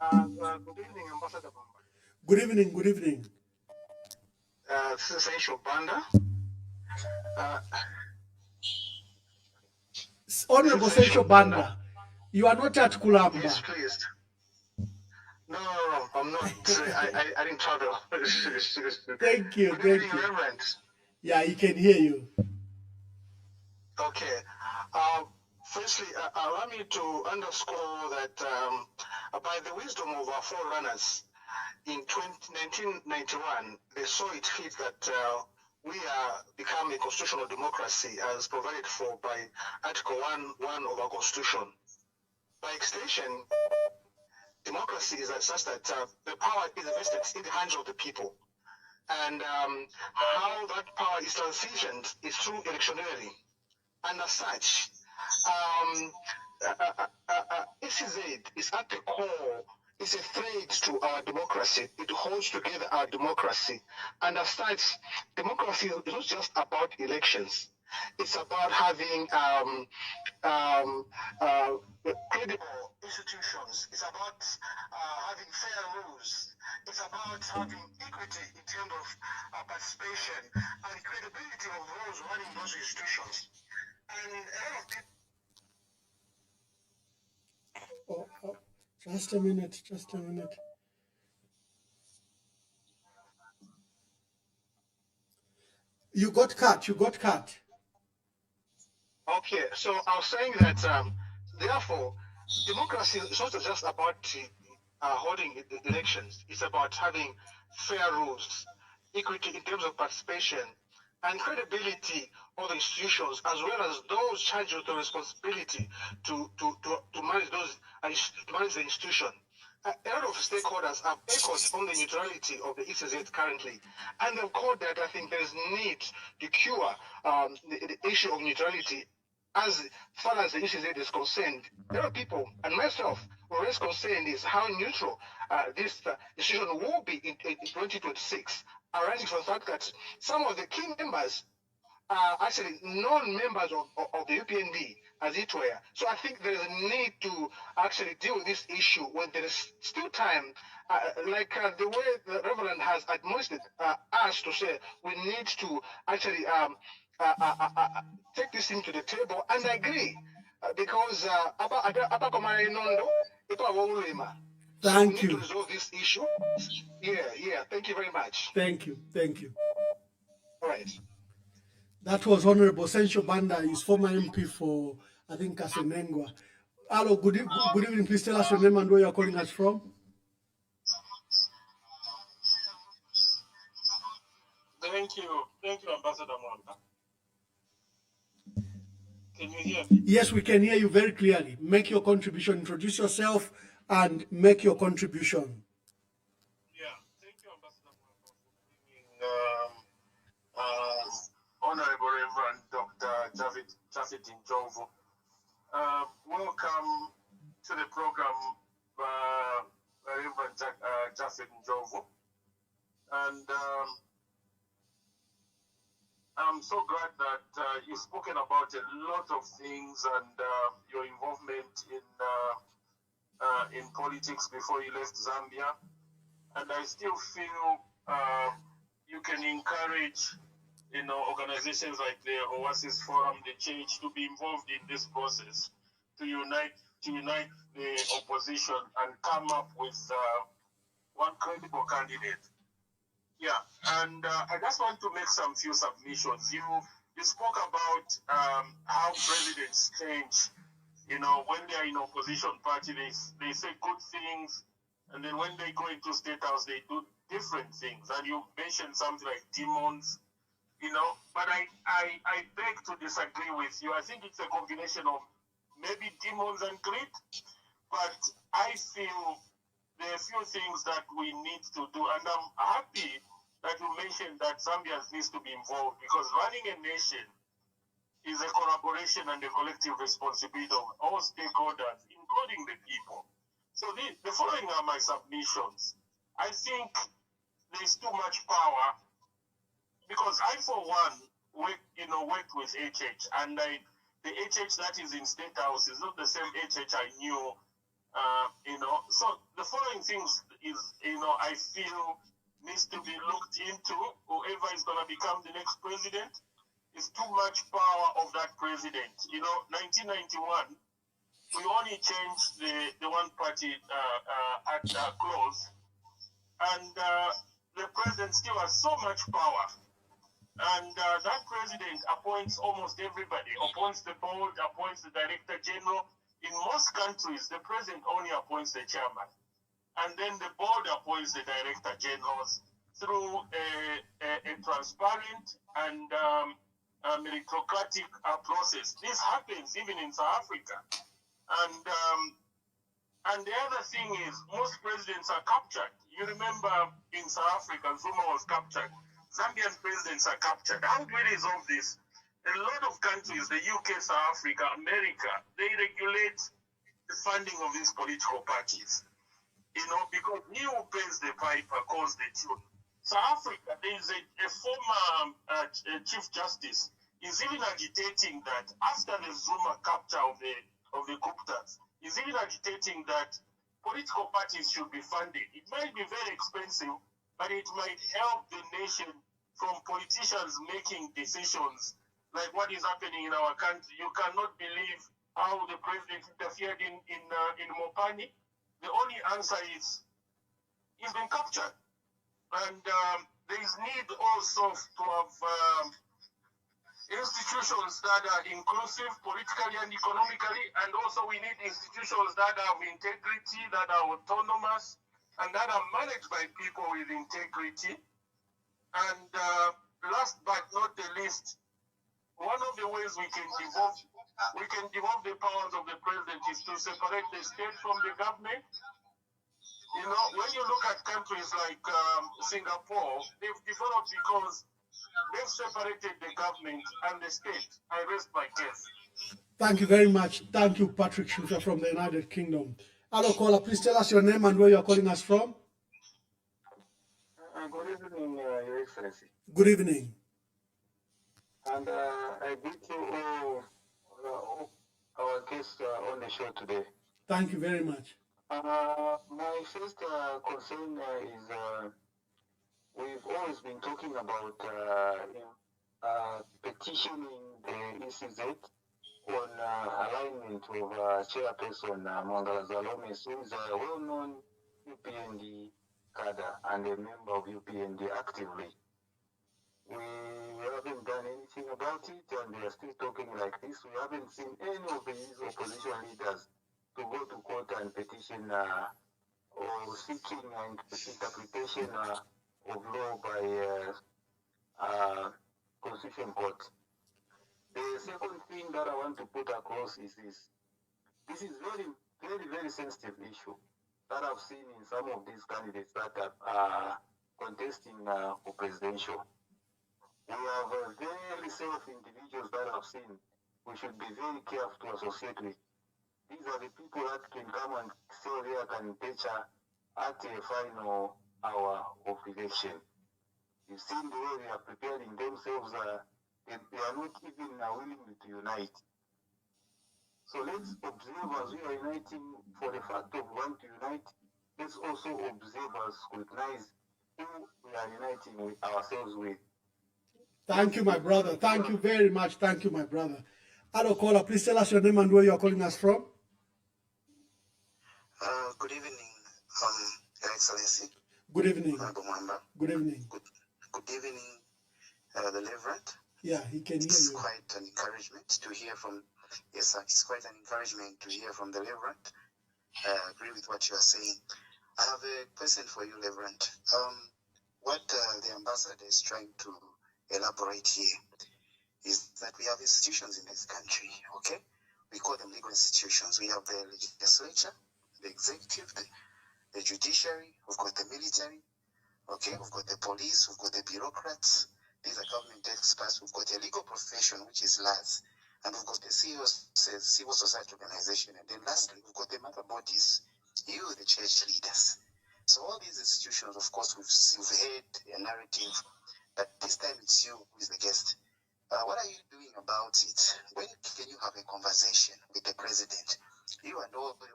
Good evening, Ambassador Bamba. Good evening. Good evening. This is Aisha Banda. Honorable This is Sensho Aisha Banda, you are not at Kulamba. Yes, please. No, I'm not. I didn't travel. Thank you. Good Thank evening, you. Reverend. Yeah, he can hear you. Okay. Firstly, allow me to underscore that by the wisdom of our forerunners, in 1991, they saw it fit that we are becoming a constitutional democracy as provided for by Article 1 of our Constitution. By extension, democracy is such that the power is vested in the hands of the people. And how that power is transitioned is through electioneering. And as such, ECZ is at the core, it's a thread to our democracy. It holds together our democracy. And as such, democracy is not just about elections. It's about having credible institutions. It's about having fair rules. It's about having equity in terms of participation and credibility of those running those institutions. And a lot of people. Just a minute. Just a minute. You got cut. You got cut. Okay, so I was saying that therefore, democracy is not just about holding elections. It's about having fair rules, equity in terms of participation, and credibility of the institutions, as well as those charged with the responsibility to manage to manage the institution. A lot of stakeholders have echoed on the neutrality of the ECZ currently, and they've called that I think there is need to cure the issue of neutrality. As far as the ECZ is concerned, there are people, and myself, who raise concern is how neutral this decision will be in 2026, arising from the fact that some of the key members are actually non-members of the UPND, as it were. So I think there is a need to actually deal with this issue when there is still time, the way the Reverend has admonished us to say we need to actually take this thing to the table and agree. Because so we need to resolve this issue. Yeah. Thank you very much. Thank you. All right. That was Honorable Sensho Banda, his former MP for, I think, Kasenengwa. Hello, good evening. Please tell us your name and where you're calling us from. Thank you, Ambassador Mwamba. Can you hear me? Yes, we can hear you very clearly. Make your contribution. Introduce yourself and make your contribution. Yeah, thank you, Ambassador Mwamba, for bringing Honorable Reverend Dr. Japheth Njovu. Welcome to the program, Reverend Japheth Njovu. And I'm so glad that you've spoken about a lot of things and your involvement in politics before you left Zambia. And I still feel you can encourage, organizations like the Oasis Forum, the church, to be involved in this process, to unite the opposition and come up with one credible candidate. Yeah, and I just want to make some few submissions. You spoke about how presidents change. When they are in opposition party, they say good things, and then when they go into state house, they do different things. And you mentioned something like demons, but I beg to disagree with you. I think it's a combination of maybe demons and greed, but I feel there are a few things that we need to do, and I'm happy that you mentioned that Zambians needs to be involved, because running a nation is a collaboration and a collective responsibility of all stakeholders, including the people. So the following are my submissions. I think there's too much power, because I, for one, worked with HH, and I the HH that is in State House is not the same HH I knew. So the following things is, I feel needs to be looked into. Whoever is going to become the next president is too much power of that president. 1991, we only changed the one-party clause, and the president still has so much power. And that president appoints almost everybody, appoints the board, appoints the director general. In most countries, the president only appoints the chairman. And then the board appoints the director generals through a transparent and meritocratic process. This happens even in South Africa. And the other thing is, most presidents are captured. You remember in South Africa, Zuma was captured. Zambian presidents are captured. How do we resolve this? A lot of countries, the UK, South Africa, America, they regulate the funding of these political parties. Because he who pays the piper calls the tune. South Africa, there is a former Chief Justice is even agitating that after the Zuma capture of the Guptas, is even agitating that political parties should be funded. It might be very expensive, but it might help the nation from politicians making decisions like what is happening in our country. You cannot believe how the president interfered in Mopani. The only answer is he's been captured. And there is need also to have institutions that are inclusive politically and economically, and also we need institutions that have integrity, that are autonomous, and that are managed by people with integrity. And last but not the least, one of the ways we can devolve the powers of the president is to separate the state from the government. When you look at countries like Singapore, they've developed because they've separated the government and the state. I rest my case. Thank you very much. Thank you, Patrick Schuster from the United Kingdom. Hello, caller. Please tell us your name and where you are calling us from. Good evening, Your Excellency. Good evening. And I greet you all, our guests on the show today. Thank you very much. My first concern is we've always been talking about petitioning the ECZ on alignment of Chairperson Mangala Zalome, who is a well-known UPND cadre and a member of UPND actively. We haven't done anything about it, and they are still talking like this. We haven't seen any of these opposition leaders to go to court and petition or seeking an interpretation of law by Constitution Court. The second thing that I want to put across is this. This is very, very, very sensitive issue that I've seen in some of these candidates that are contesting for presidential. We have very safe individuals that I've seen we should be very careful to associate with. These are the people that can come and say their candidature at a final hour of election. You've seen the way they are preparing themselves. They are not even willing to unite. So let's observe as we are uniting for the fact of wanting to unite. Let's also observe and scrutinize who we are uniting with ourselves with. Thank you, my brother. Thank you very much. Thank you, my brother. Hello, caller. Please tell us your name and where you are calling us from. Good evening, Your Excellency. Good evening. Good evening. Good evening, the Reverend. Yeah, he can hear It's you. quite an encouragement to hear from. Yes, sir. It's quite an encouragement to hear from the Reverend. I agree with what you are saying. I have a question for you, Reverend. What the ambassador is trying to elaborate here is that we have institutions in this country, okay? We call them legal institutions. We have the legislature, the executive, the judiciary, we've got the military, okay? We've got the police, we've got the bureaucrats. These are government experts. We've got a legal profession, which is LAS, and we've got the civil society organization. And then lastly, we've got the mother bodies, you, the church leaders. So all these institutions, of course, we've heard a narrative, but this time it's you who is the guest. What are you doing about it? When can you have a conversation with the president? You and all the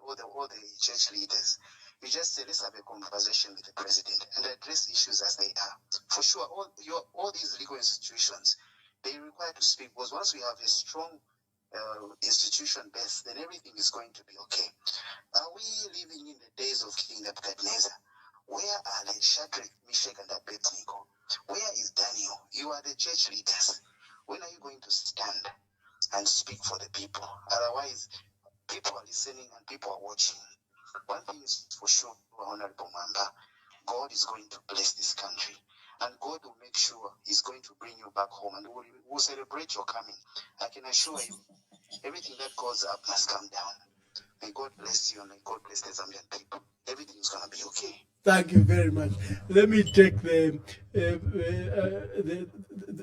church leaders. You just say, let's have a conversation with the president and address issues as they are. For sure, all these legal institutions, they require to speak, because once we have a strong institution base, then everything is going to be okay. Are we living in the days of King Nebuchadnezzar? Where are the Shadrach, Meshach, and Abednego? Where is Daniel? You are the church leaders. When are you going to stand and speak for the people? Otherwise, people are listening and people are watching. One thing is for sure, Honorable Mamba, God is going to bless this country. And God will make sure He's going to bring you back home. And we'll celebrate your coming. I can assure you, everything that goes up must come down. May God bless you and may God bless the Zambian people. Everything is going to be okay. Thank you very much. Let me take the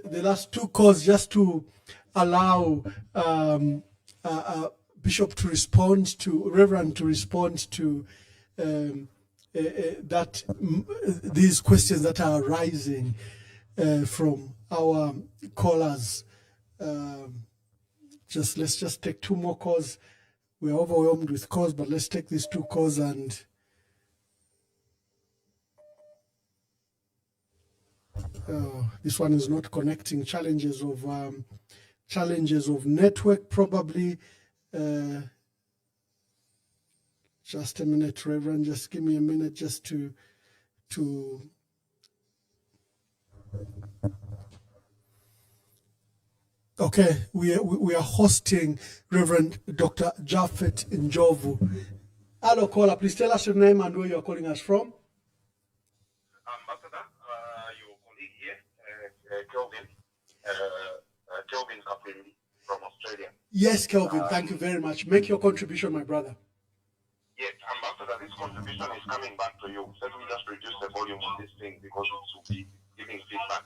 last two calls just to allow Bishop to respond to, Reverend to respond to these questions that are arising from our callers. Let's just take two more calls. We're overwhelmed with calls, but let's take these two calls and this one is not connecting. Challenges of network probably. Just a minute, Reverend. Just give me a minute just to. Okay, we are hosting Reverend Dr. Japhet Njovu. Hello, caller. Please tell us your name and where you are calling us from. Ambassador, your colleague here, Kelvin Kapili from Australia. Yes, Kelvin, thank you very much. Make your contribution, my brother. Yes, Ambassador, this contribution is coming back to you. Let me just reduce the volume on this thing because it will be giving feedback.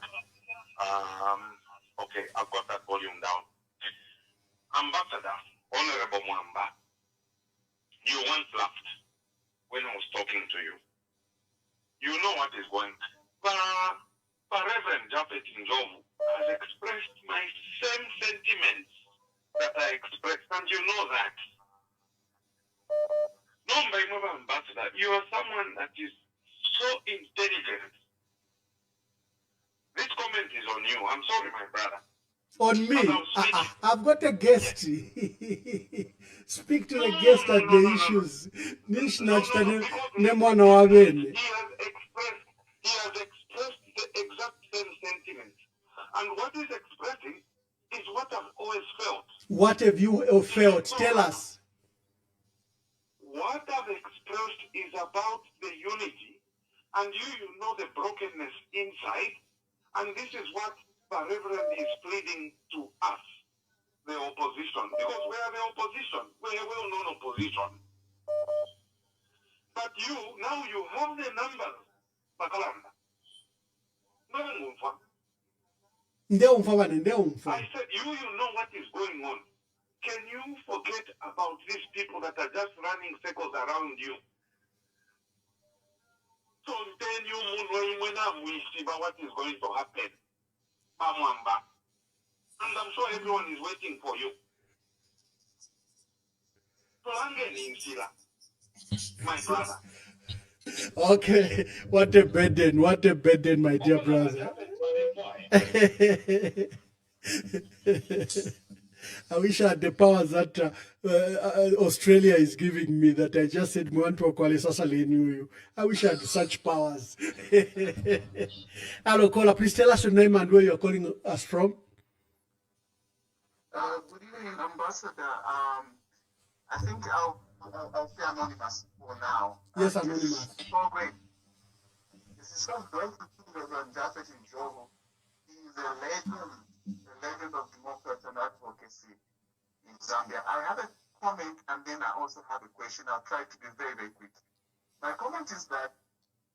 Okay, I've got that volume down. Ambassador, Honorable Mwamba, you once laughed when I was talking to you. You know what is going on. Reverend Japhet Njovu has expressed my same sentiments that I expressed, and you know that. No, my mother, Ambassador, you are someone that is so intelligent. This comment is on you. I'm sorry, my brother. On me? I've got a guest. Speak to the guest and the issues. He has expressed the exact same sentiments. And what he's expressing is what I've always felt. What have you felt? Tell us. What I've expressed is about the unity, and you know the brokenness inside, and this is what the Reverend is pleading to us, the opposition, because we are the opposition. We are a well-known opposition. But now you have the numbers, Bakalanda. I said, you know what is going on. Can you forget about these people that are just running circles around you? So then you know what is going to happen. And I'm sure everyone is waiting for you. My brother. Okay, what a burden, my dear brother. I wish I had the powers that Australia is giving me, that I just said, I wish I had such powers. Hello, caller, please tell us your name and where you're calling us from. Good evening, Ambassador. I think I'll say anonymous for now. Yes, anonymous. Oh, great. This is so great to see Reverend Japhet Njovu. He is a legend of democracy and advocacy in Zambia. I have a comment and then I also have a question. I'll try to be very, very quick. My comment is that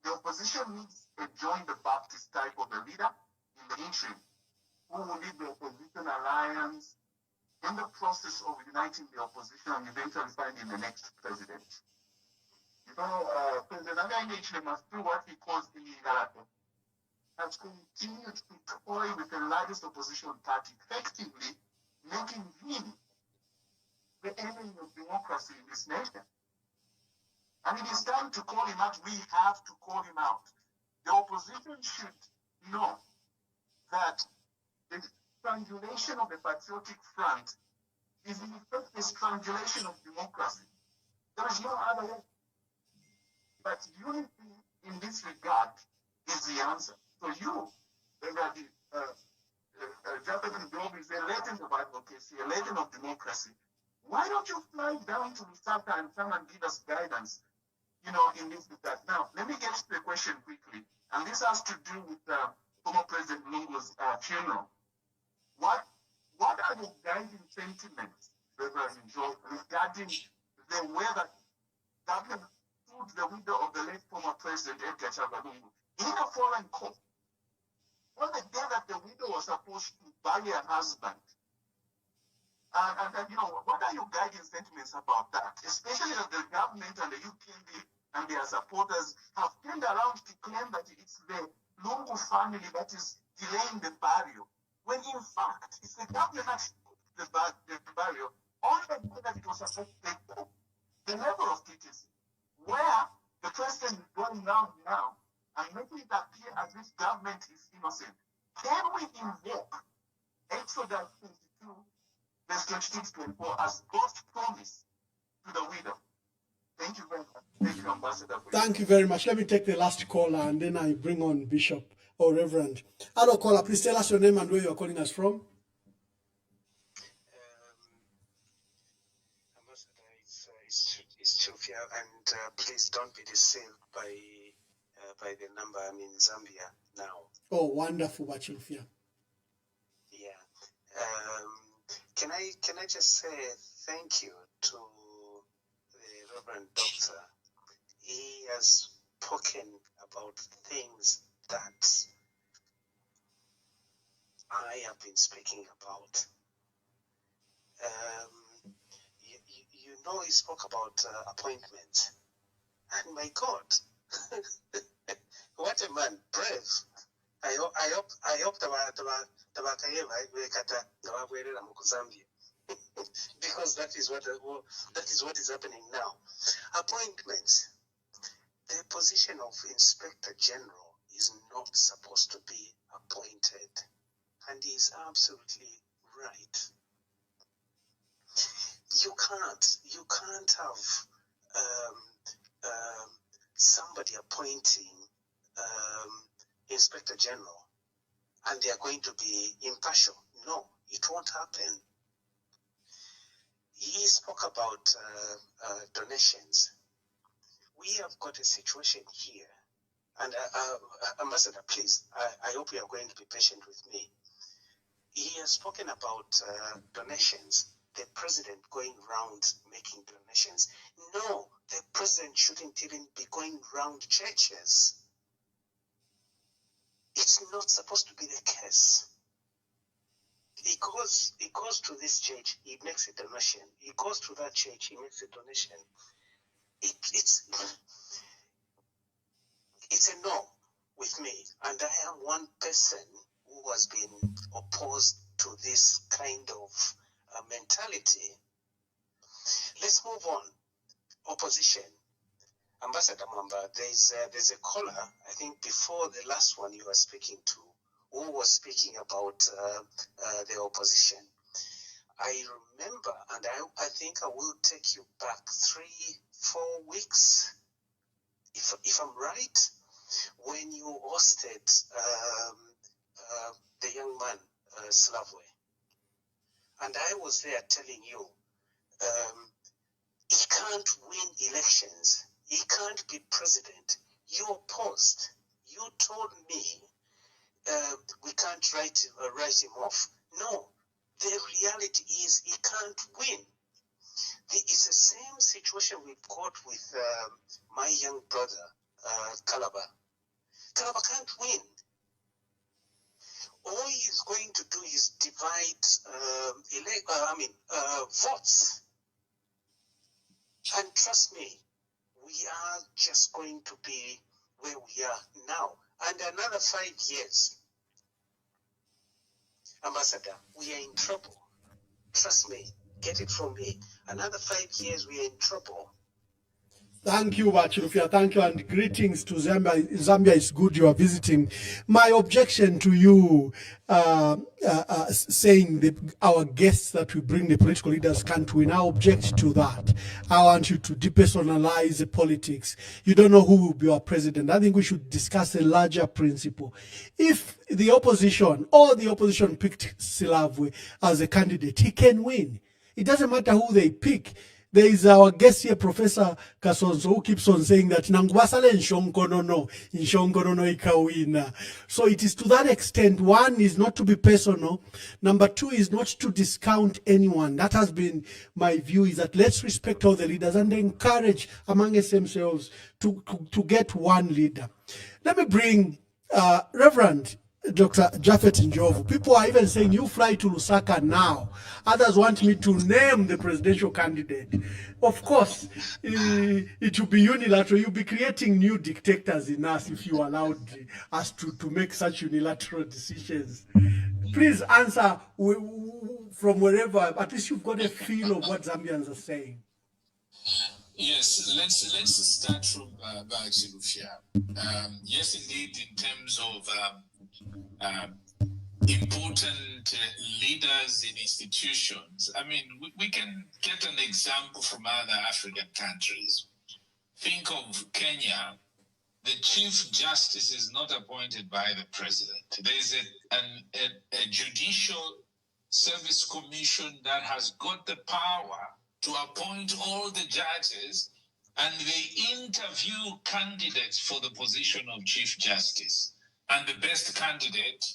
the opposition needs a Join the Baptist type of a leader in the interim who will lead the opposition alliance in the process of uniting the opposition and eventually finding the next president. You know, President Angela must do what he calls the Ilarato. has continued to toy with the largest opposition party, effectively making him the enemy of democracy in this nation. And it is time to call him out. We have to call him out. The opposition should know that the strangulation of the Patriotic Front is in effect the strangulation of democracy. There is no other way. But unity in this regard is the answer. So you, Reverend Jefferson Globe, is a legend of advocacy, a legend of democracy. Why don't you fly down to Lusaka and come and give us guidance, in this regard? Now, let me get to the question quickly. And this has to do with former President Lungu's funeral. What are the guiding sentiments, Reverend Joe, regarding the way that government sued the widow of the late former President Edgar Lungu in a foreign court on the day that the widow was supposed to bury her husband? And what are your guiding sentiments about that? Especially that the government and the UPND and their supporters have turned around to claim that it's the Lungu family that is delaying the burial, when in fact it's the government that the burial on the day that it was supposed to take place. The level of criticism, where the president is going around now and making it appear as if government is innocent. Can we invoke Exodus 22, verse 26-24 as God's promise to the widow? Thank you very much. Thank you, Ambassador. Thank you very much. Let me take the last caller and then I bring on Bishop or Reverend. Hello, caller. Please tell us your name and where you are calling us from. It's Chufia, and please don't be deceived by the number. I'm in Zambia now. Oh, wonderful, Chufia. Yeah. Can I just say thank you to the Reverend Doctor? He has spoken about things that I have been speaking about. He spoke about appointment, and my God, what a man, brave. I hope because that is what is happening now. Appointments. The position of Inspector General is not supposed to be appointed, and he's absolutely right. You can't have somebody appointing Inspector General and they are going to be impartial. No, it won't happen. He spoke about donations. We have got a situation here, and Ambassador, please, I hope you are going to be patient with me. He has spoken about donations. The president going around making donations. No, the president shouldn't even be going around churches. It's not supposed to be the case. He goes to this church, he makes a donation. He goes to that church, he makes a donation. It's a no with me. And I am one person who has been opposed to this kind of mentality. Let's move on. Opposition. Ambassador Mamba, there's a caller, I think before the last one you were speaking to, who was speaking about the opposition. I remember, and I think I will take you back 3-4 weeks, if I'm right, when you hosted the young man, Slavwe. And I was there telling you, he can't win elections. He can't be president. You opposed. You told me we can't write him off. No, the reality is he can't win. It's the same situation we've got with my young brother, Calabar. Calabar can't win. All he's going to do is divide votes. And trust me, we are just going to be where we are now. and another 5 years, Ambassador, we are in trouble. Trust me, get it from me. Another 5 years, we are in trouble. Thank you, Bachirufia. Thank you, and greetings to Zambia. Zambia is good you are visiting. My objection to you saying that our guests that we bring, the political leaders, can't win, I object to that. I want you to depersonalize the politics. You don't know who will be our president. I think we should discuss a larger principle. If the opposition or the opposition picked Silavwe as a candidate, he can win. It doesn't matter who they pick. There is our guest here, Professor Kasonzo, who keeps on saying that Nangwasale Nshonkonono ikawina. So it is to that extent. One is not to be personal. Number two is not to discount anyone. That has been my view, is that let's respect all the leaders and encourage among themselves to get one leader. Let me bring Reverend Dr. Japhet Njovu. People are even saying you fly to Lusaka now. Others want me to name the presidential candidate. Of course, it will be unilateral. You'll be creating new dictators in us if you allowed us to make such unilateral decisions. Please answer from wherever, at least you've got a feel of what Zambians are saying. Yes, let's start from Bachirufia. Yes, indeed, in terms of important leaders in institutions. I mean, we can get an example from other African countries. Think of Kenya. The Chief Justice is not appointed by the president. There is a judicial service commission that has got the power to appoint all the judges, and they interview candidates for the position of Chief Justice. And the best candidate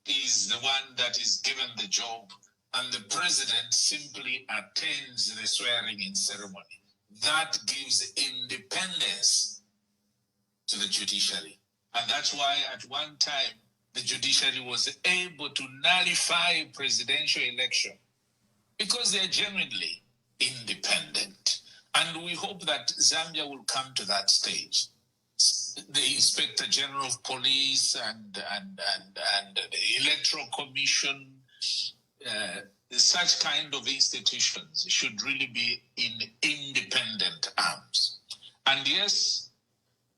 is the one that is given the job, and the president simply attends the swearing-in ceremony. That gives independence to the judiciary. And that's why at one time, the judiciary was able to nullify a presidential election, because they're genuinely independent. And we hope that Zambia will come to that stage. The Inspector General of Police and the Electoral Commission, such kind of institutions should really be in independent arms. And yes,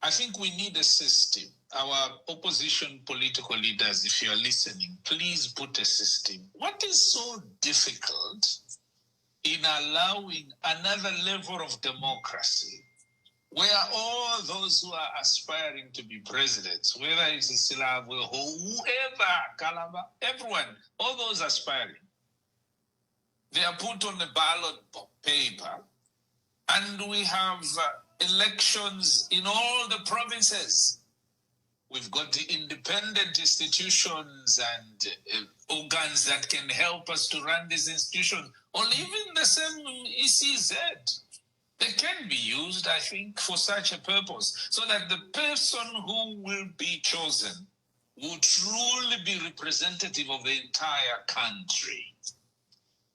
I think we need a system. Our opposition political leaders, if you are listening, please put a system. What is so difficult in allowing another level of democracy, where all those who are aspiring to be presidents, whether it's Silavwe or whoever, Kalaba, everyone, all those aspiring, they are put on the ballot paper, and we have elections in all the provinces. We've got the independent institutions and organs that can help us to run these institutions, or even the same ECZ. They can be used, I think, for such a purpose, so that the person who will be chosen will truly be representative of the entire country.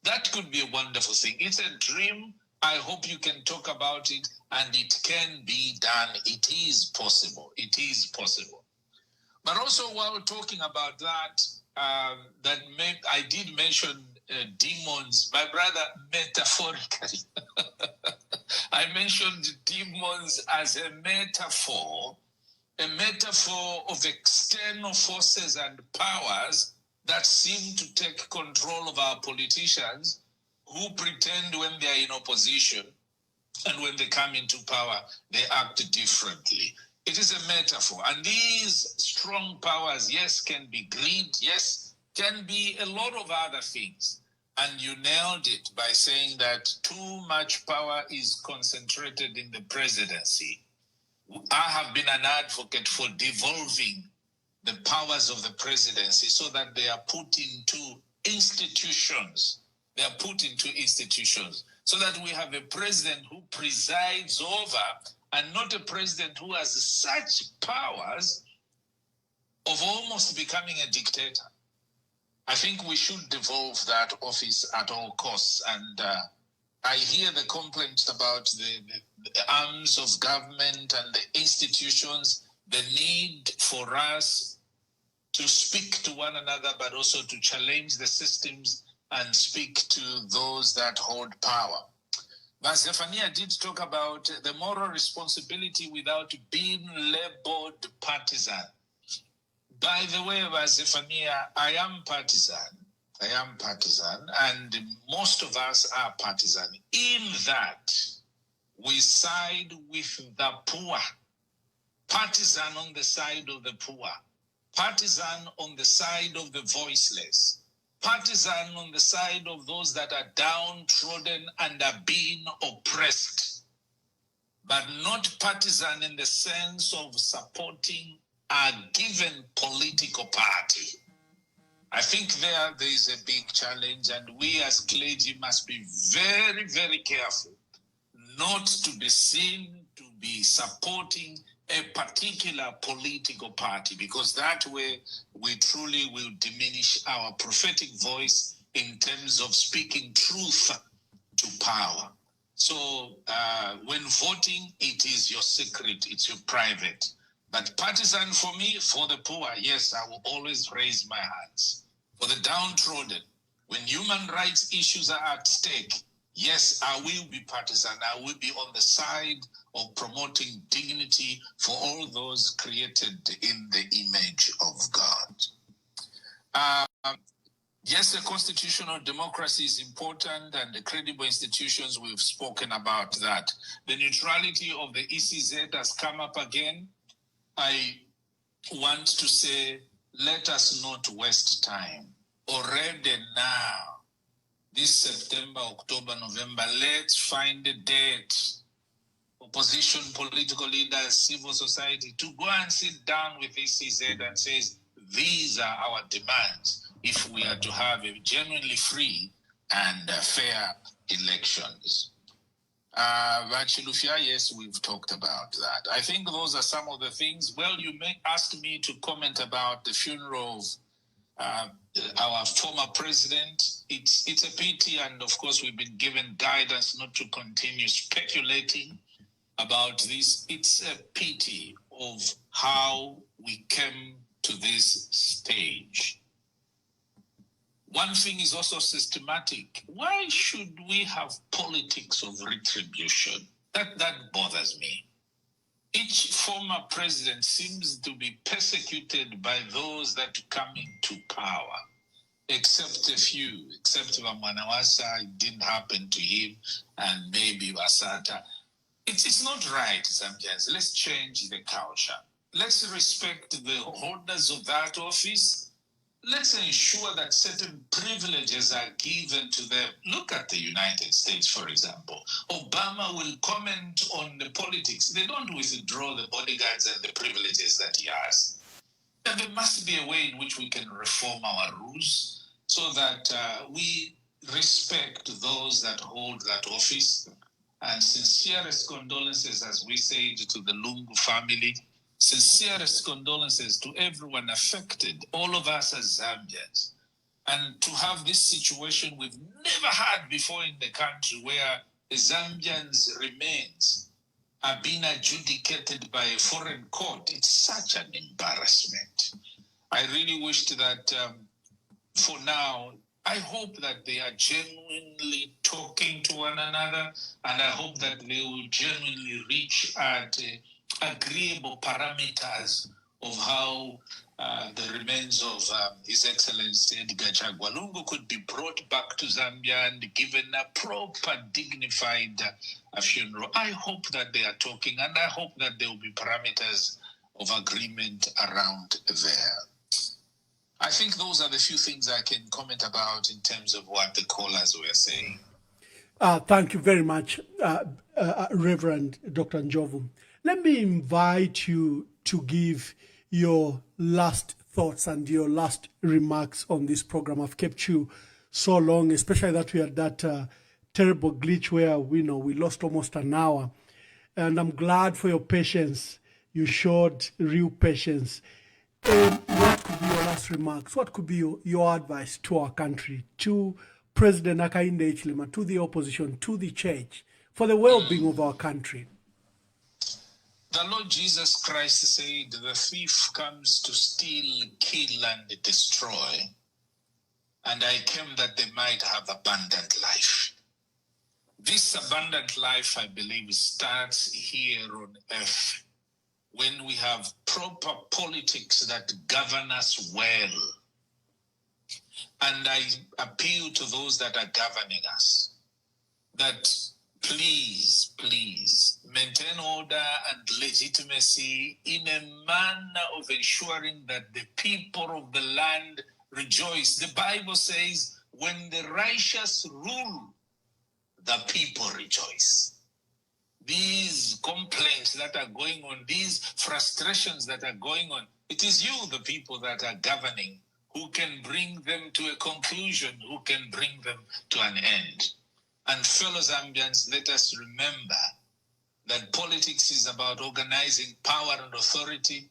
That could be a wonderful thing. It's a dream. I hope you can talk about it, and it can be done. It is possible. It is possible. But also, while talking about that, I did mention demons, my brother, metaphorically. I mentioned demons as a metaphor of external forces and powers that seem to take control of our politicians, who pretend when they are in opposition, and when they come into power, they act differently. It is a metaphor. And these strong powers, yes, can be greed, yes, can be a lot of other things. And you nailed it by saying that too much power is concentrated in the presidency. I have been an advocate for devolving the powers of the presidency so that they are put into institutions. They are put into institutions so that we have a president who presides over, and not a president who has such powers of almost becoming a dictator. I think we should devolve that office at all costs. And I hear the complaints about the arms of government and the institutions the need for us to speak to one another, but also to challenge the systems and speak to those that hold power. But Zephaniah did talk about the moral responsibility without being labeled partisan. By the way, Zephaniah, I am partisan. I am partisan, and most of us are partisan in that we side with the poor. Partisan on the side of the poor. Partisan on the side of the voiceless. Partisan on the side of those that are downtrodden and are being oppressed. But not partisan in the sense of supporting a given political party. I think there is a big challenge, and we as clergy must be very, very careful not to be seen to be supporting a particular political party, because that way we truly will diminish our prophetic voice in terms of speaking truth to power. So when voting, it is your secret, it's your private. But partisan for me, for the poor, yes, I will always raise my hands. For the downtrodden, when human rights issues are at stake, yes, I will be partisan. I will be on the side of promoting dignity for all those created in the image of God. Yes, the constitutional democracy is important, and the credible institutions, we've spoken about that. The neutrality of the ECZ has come up again. I want to say, let us not waste time. Already now, this September, October, November, let's find a date. Opposition, political leaders, civil society, to go and sit down with ECZ and says, these are our demands if we are to have a genuinely free and fair elections. Vachilufia, yes, we've talked about that. I think those are some of the things. Well, you may ask me to comment about the funeral of our former president. It's a pity, and of course we've been given guidance not to continue speculating about this. It's a pity of how we came to this stage. One thing is also systematic. Why should we have politics of retribution? That bothers me. Each former president seems to be persecuted by those that come into power, except a few, except Mwanawasa. It didn't happen to him, and maybe Wasata. It's not right, Zambians. Let's change the culture. Let's respect the holders of that office. Let's ensure that certain privileges are given to them. Look at the United States, for example. Obama will comment on the politics. They don't withdraw the bodyguards and the privileges that he has. And there must be a way in which we can reform our rules so that we respect those that hold that office. And sincerest condolences, as we said, to the Lungu family. Sincerest condolences to everyone affected, all of us as Zambians. And to have this situation we've never had before in the country, where the Zambians' remains are being adjudicated by a foreign court, it's such an embarrassment. I really wished that for now, I hope that they are genuinely talking to one another, and I hope that they will genuinely reach at agreeable parameters of how the remains of His Excellency Edgar Chagwa Lungu could be brought back to Zambia and given a proper, dignified funeral. I hope that they are talking, and I hope that there will be parameters of agreement around there. I think those are the few things I can comment about in terms of what the callers were saying. Thank you very much, Reverend Dr. Njovu. Let me invite you to give your last thoughts and your last remarks on this program. I've kept you so long, especially that we had that terrible glitch where we lost almost an hour. And I'm glad for your patience. You showed real patience. What could be your last remarks? What could be your advice to our country, to President Hakainde Hichilema, to the opposition, to the church, for the well-being of our country? The Lord Jesus Christ said, the thief comes to steal, kill, and destroy. And I came that they might have abundant life. This abundant life, I believe, starts here on earth when we have proper politics that govern us well. And I appeal to those that are governing us that please, please maintain order and legitimacy in a manner of ensuring that the people of the land rejoice. The Bible says, when the righteous rule, the people rejoice. These complaints that are going on, these frustrations that are going on, it is you, the people that are governing, who can bring them to a conclusion, who can bring them to an end. And fellow Zambians, let us remember that politics is about organizing power and authority.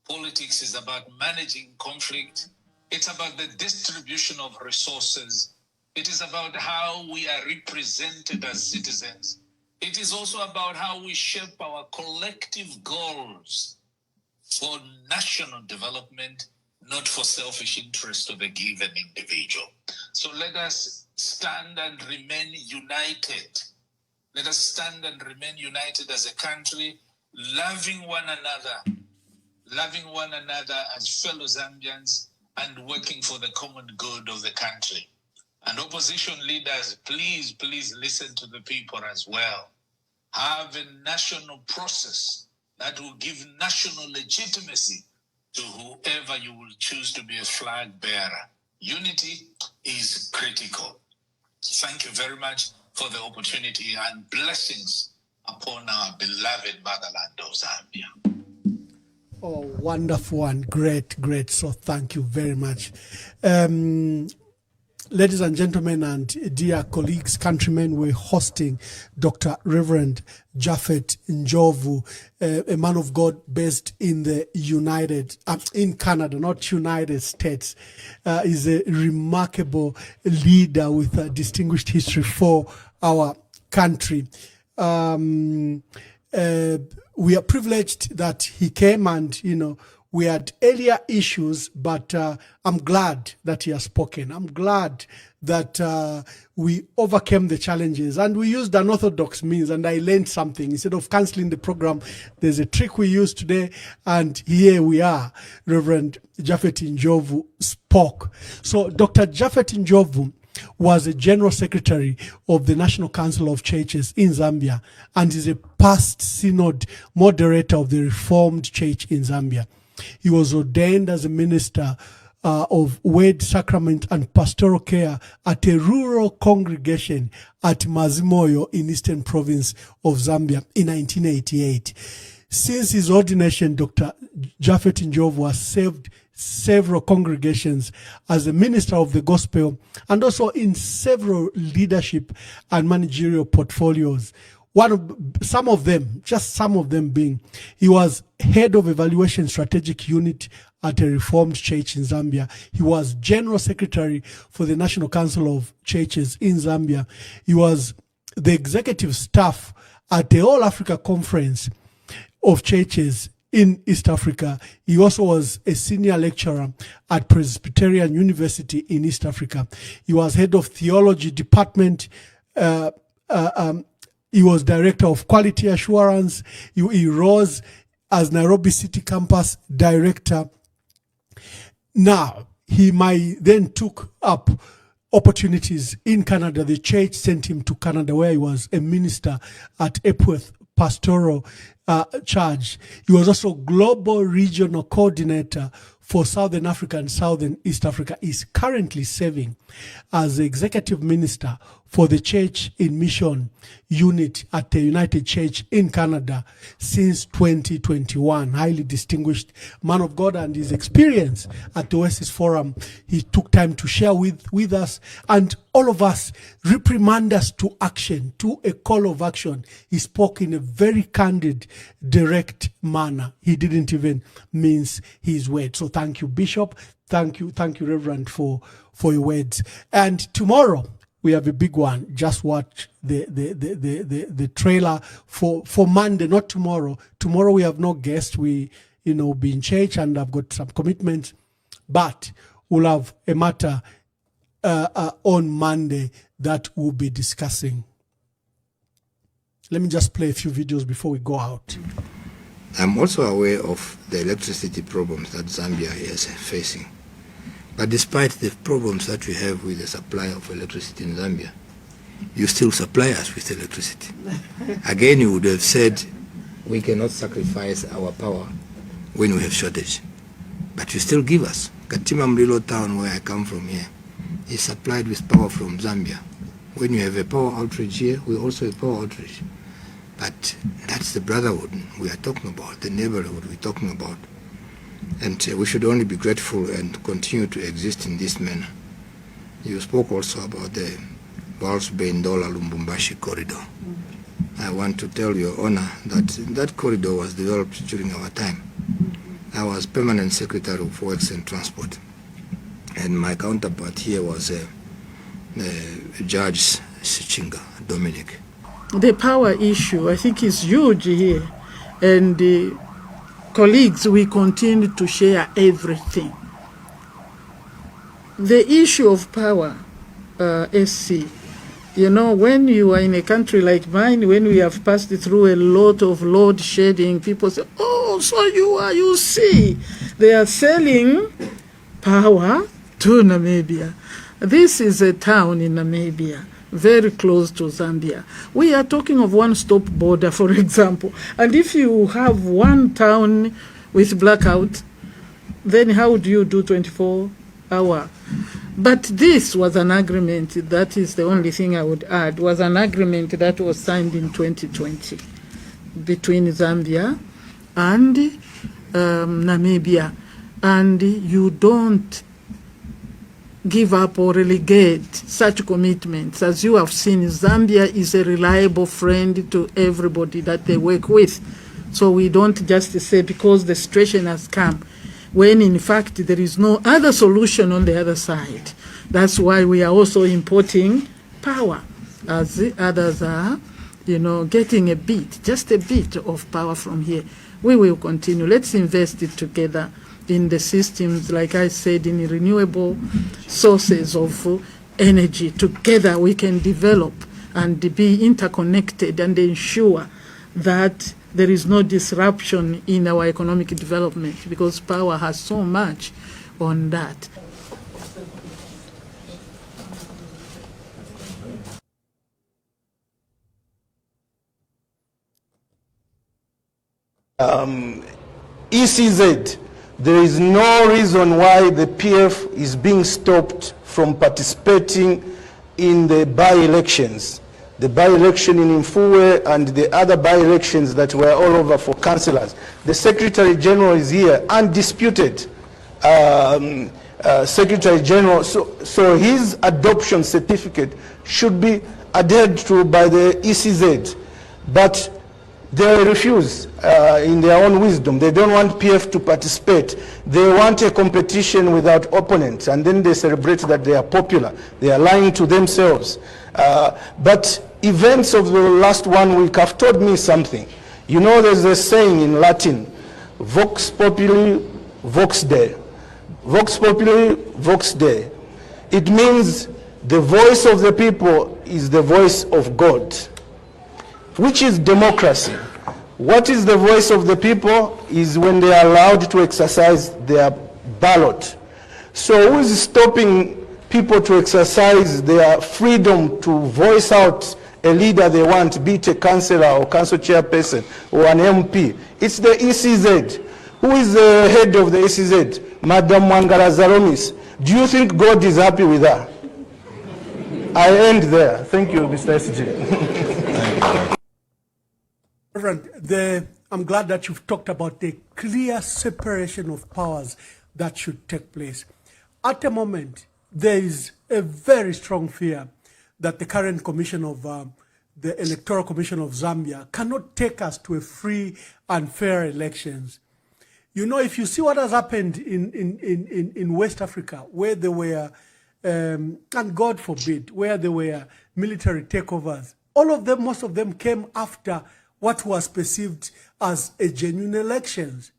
Politics is about managing conflict. It's about the distribution of resources. It is about how we are represented as citizens. It is also about how we shape our collective goals for national development, not for selfish interest of a given individual. So let us stand and remain united. Let us stand and remain united as a country, loving one another as fellow Zambians, and working for the common good of the country. And opposition leaders, please, please listen to the people as well. Have a national process that will give national legitimacy to whoever you will choose to be a flag bearer. Unity is critical. Thank you very much for the opportunity, and blessings upon our beloved motherland of Zambia. Oh, wonderful and great. So thank you very much. Ladies and gentlemen and dear colleagues, countrymen, we're hosting Dr. Reverend Japhet Njovu, a man of God based in the in Canada, not United States. Is a remarkable leader with a distinguished history for our country. We are privileged that he came, and, we had earlier issues, but I'm glad that he has spoken. I'm glad that we overcame the challenges, and we used unorthodox means, and I learned something. Instead of canceling the program, there's a trick we used today, and here we are. Reverend Japhet Njovu spoke. So Dr. Japhet Njovu was a General Secretary of the National Council of Churches in Zambia, and is a past synod moderator of the Reformed Church in Zambia. He was ordained as a minister of Word, Sacrament and Pastoral Care at a rural congregation at Mazimoyo in Eastern Province of Zambia in 1988. Since his ordination, Dr. Japhet Njovu has served several congregations as a minister of the gospel, and also in several leadership and managerial portfolios. Some of them being, he was head of evaluation strategic unit at a Reformed Church in Zambia. He was General Secretary for the National Council of Churches in Zambia. He was the executive staff at the All Africa Conference of Churches in East Africa. He also was a senior lecturer at Presbyterian University in East Africa. He was head of theology department. He was director of quality assurance. He rose as Nairobi City Campus director. Now, he then took up opportunities in Canada. The church sent him to Canada, where he was a minister at Epworth Pastoral Church. He was also global regional coordinator for Southern Africa and Southern East Africa. Is currently serving as the executive minister for the Church in Mission unit at the United Church in Canada since 2021. Highly distinguished man of God, and his experience at the Oasis Forum, he took time to share with us, and all of us reprimand us to action, to a call of action. He spoke in a very candid, direct manner. He didn't even mince his words. So thank you, Bishop. Thank you, Reverend, for your words. And tomorrow, we have a big one. Just watch the trailer for Monday, not tomorrow. Tomorrow we have no guest. We, be in church and I've got some commitments, but we'll have a matter on Monday that we'll be discussing. Let me just play a few videos before we go out. I'm also aware of the electricity problems that Zambia is facing. But despite the problems that we have with the supply of electricity in Zambia, you still supply us with electricity. Again, you would have said, we cannot sacrifice our power when we have shortage. But you still give us. Katima Mlilo town, where I come from here, is supplied with power from Zambia. When you have a power outage here, we also have power outage. But that's the brotherhood we are talking about, the neighborhood we're talking about. And we should only be grateful and continue to exist in this manner. You spoke also about the Bals-Bendola-Lumbumbashi corridor. I want to tell Your Honor that that corridor was developed during our time. I was Permanent Secretary of Works and Transport. And my counterpart here was Judge Sichinga, Dominic. The power issue, I think, is huge here. And colleagues, we continue to share everything. The issue of power, SC, when you are in a country like mine, when we have passed through a lot of load shedding, people say, oh, so you see, they are selling power to Namibia. This is a town in Namibia, very close to Zambia. We are talking of one-stop border, for example. And if you have one town with blackout, then how do you do 24-hour? But this was an agreement, that is the only thing I would add, was an agreement that was signed in 2020 between Zambia and Namibia. And you don't give up or relegate such commitments. As you have seen, Zambia is a reliable friend to everybody that they work with. So we don't just say because the situation has come, when in fact there is no other solution on the other side. That's why we are also importing power, as the others are, getting a bit, just a bit of power from here. We will continue. Let's invest it together in the systems, like I said, in renewable sources of energy. Together we can develop and be interconnected and ensure that there is no disruption in our economic development, because power has so much on that. ECZ, there is no reason why the PF is being stopped from participating in the by-elections. The by-election in Mfue and the other by-elections that were all over for councillors. The Secretary General is here, undisputed Secretary General. So his adoption certificate should be adhered to by the ECZ. But they refuse in their own wisdom. They don't want PF to participate. They want a competition without opponents, and then they celebrate that they are popular. They are lying to themselves. But events of the last 1 week have told me something. There's a saying in Latin, vox populi, vox Dei. Vox populi, vox Dei. It means the voice of the people is the voice of God, which is democracy. What is the voice of the people is when they are allowed to exercise their ballot. So who is stopping people to exercise their freedom to voice out a leader they want, be it a councillor or council chairperson or an MP? It's the ECZ. Who is the head of the ECZ? Madam Wangara Zaromis. Do you think God is happy with her? I end there. Thank you, Mr. SG. Reverend, I'm glad that you've talked about the clear separation of powers that should take place. At the moment, there is a very strong fear that the current commission of the Electoral Commission of Zambia cannot take us to a free and fair elections. If you see what has happened in West Africa, where there were and God forbid, where there were military takeovers, all of them, most of them came after what was perceived as a genuine elections.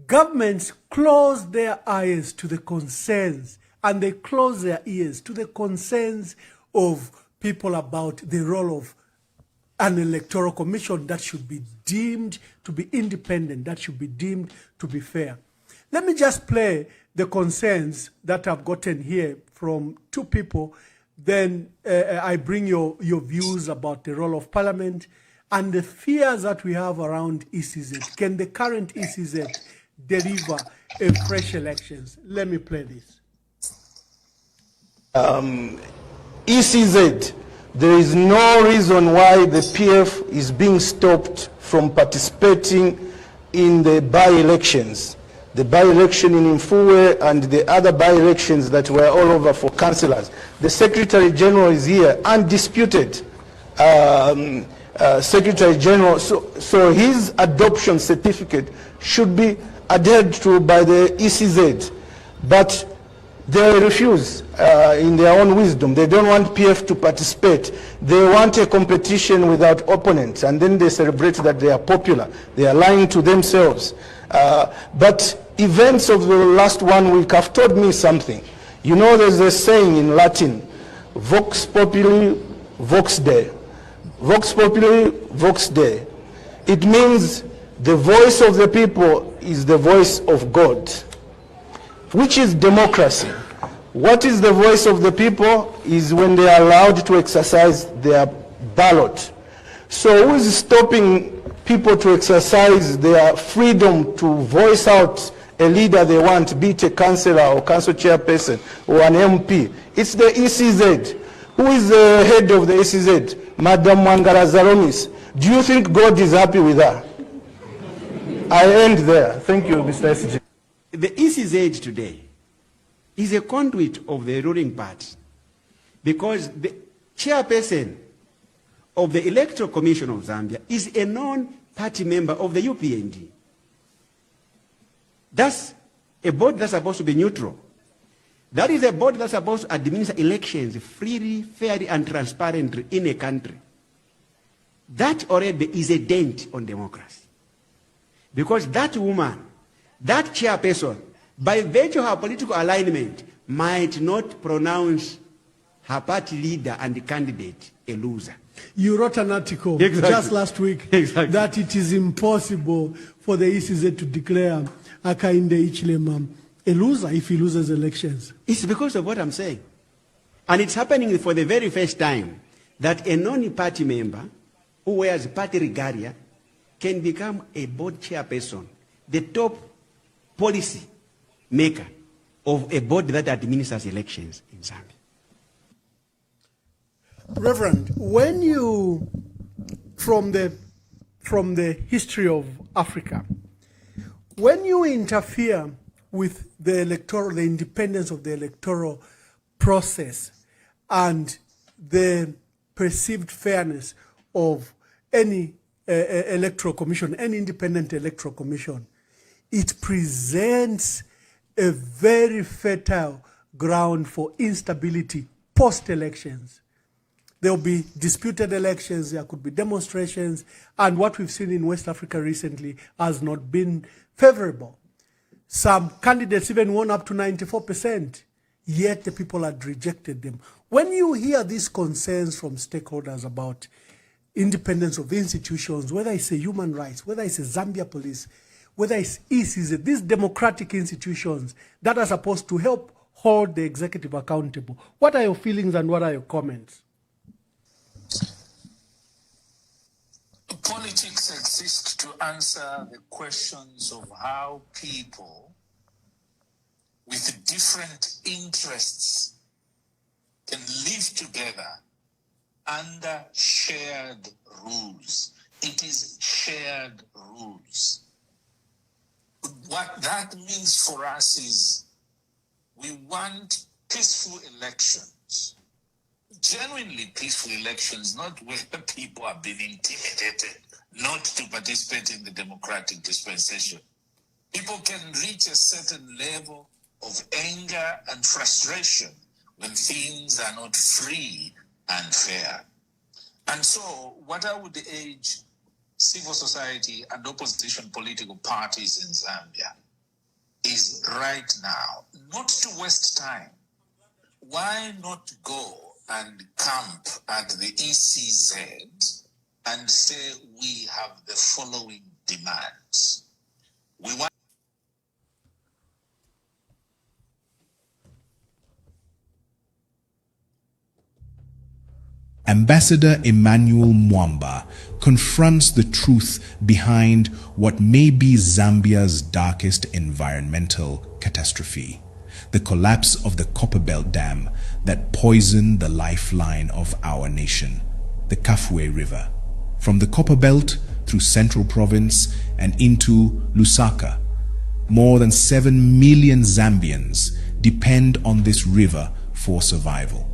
Governments closed their eyes to the concerns, and they closed their ears to the concerns of people about the role of an electoral commission that should be deemed to be independent, that should be deemed to be fair. Let me just play the concerns that I've gotten here from two people. Then I bring your views about the role of Parliament and the fears that we have around ECZ. Can the current ECZ deliver a fresh elections? Let me play this. ECZ, there is no reason why the PF is being stopped from participating in the by-elections. The by-election in Mfue and the other by-elections that were all over for councillors. The Secretary General is here, undisputed Secretary General. So his adoption certificate should be adhered to by the ECZ. But they refuse in their own wisdom. They don't want PF to participate. They want a competition without opponents, and then they celebrate that they are popular. They are lying to themselves. But events of the last 1 week have told me something. You know, there's a saying in Latin, vox populi, vox Dei. Vox populi, vox Dei. It means the voice of the people is the voice of God, which is democracy. What is the voice of the people is when they are allowed to exercise their ballot. So who is stopping people to exercise their freedom to voice out a leader they want, be it a councillor or council chairperson or an MP? It's the ECZ. Who is the head of the ECZ? Madam Wangara Zaromis. Do you think God is happy with her? I end there. Thank you, Mr. SG. The ECZ today is a conduit of the ruling party, because the chairperson of the Electoral Commission of Zambia is a non-party member of the UPND. That's a board that's supposed to be neutral. That is a board that's supposed to administer elections freely, fairly, and transparently in a country. That already is a dent on democracy. Because that woman, that chairperson, by virtue of her political alignment, might not pronounce her party leader and candidate a loser. You wrote an article just last week that it is impossible for the ECZ to declare Hakainde Hichilema a loser if he loses elections. It's because of what I'm saying. And it's happening for the very first time that a non-party member who wears party regalia can become a board chairperson, the top policy maker of a board that administers elections in Zambia. Reverend, when you, from the history of Africa, when you interfere with the independence of the electoral process and the perceived fairness of any electoral commission, any independent electoral commission, it presents a very fertile ground for instability post-elections. There will be disputed elections, there could be demonstrations, and what we've seen in West Africa recently has not been favorable. Some candidates even won up to 94%, yet the people had rejected them. When you hear these concerns from stakeholders about independence of institutions, whether it's a human rights, whether it's a Zambia police, whether it's ECZ, these democratic institutions that are supposed to help hold the executive accountable, what are your feelings and what are your comments? Politics exists to answer the questions of how people with different interests can live together under shared rules. It is shared rules. What that means for us is we want peaceful elections. Genuinely peaceful elections, not where people have been intimidated not to participate in the democratic dispensation. People can reach a certain level of anger and frustration when things are not free and fair. And so what I would urge civil society and opposition political parties in Zambia is right now, not to waste time. Why not go and camp at the ECZ and say we have the following demands? We want Ambassador Emmanuel Mwamba confronts the truth behind what may be Zambia's darkest environmental catastrophe, the collapse of the Copperbelt Dam that poisoned the lifeline of our nation, the Kafue River. From the Copperbelt through Central Province and into Lusaka, more than 7 million Zambians depend on this river for survival.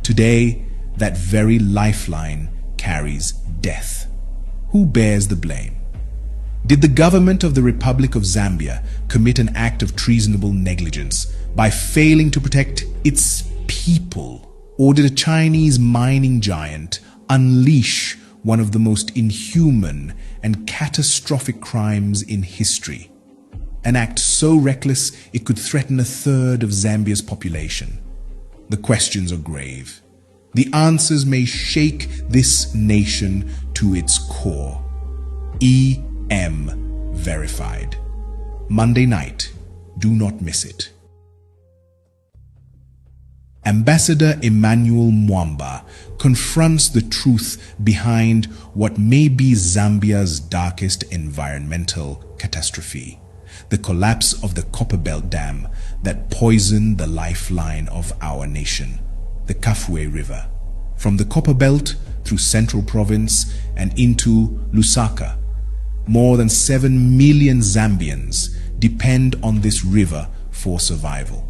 Today, that very lifeline carries death. Who bears the blame? Did the government of the Republic of Zambia commit an act of treasonable negligence by failing to protect its people? Or did a Chinese mining giant unleash one of the most inhuman and catastrophic crimes in history? An act so reckless it could threaten a third of Zambia's population. The questions are grave. The answers may shake this nation to its core. EM verified. Monday night. Do not miss it. Ambassador Emmanuel Mwamba confronts the truth behind what may be Zambia's darkest environmental catastrophe, the collapse of the Copperbelt Dam that poisoned the lifeline of our nation, the Kafue River. From the Copperbelt through Central Province and into Lusaka, more than 7 million Zambians depend on this river for survival.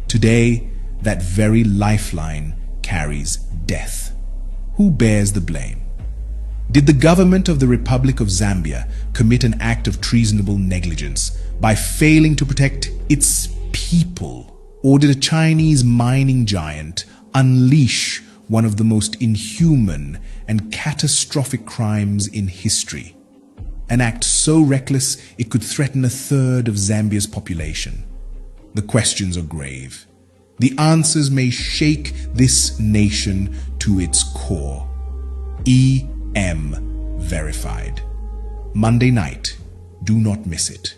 Today, that very lifeline carries death. Who bears the blame? Did the government of the Republic of Zambia commit an act of treasonable negligence by failing to protect its people? Or did a Chinese mining giant unleash one of the most inhuman and catastrophic crimes in history? An act so reckless it could threaten a third of Zambia's population. The questions are grave. The answers may shake this nation to its core. EM verified. Monday night. Do not miss it.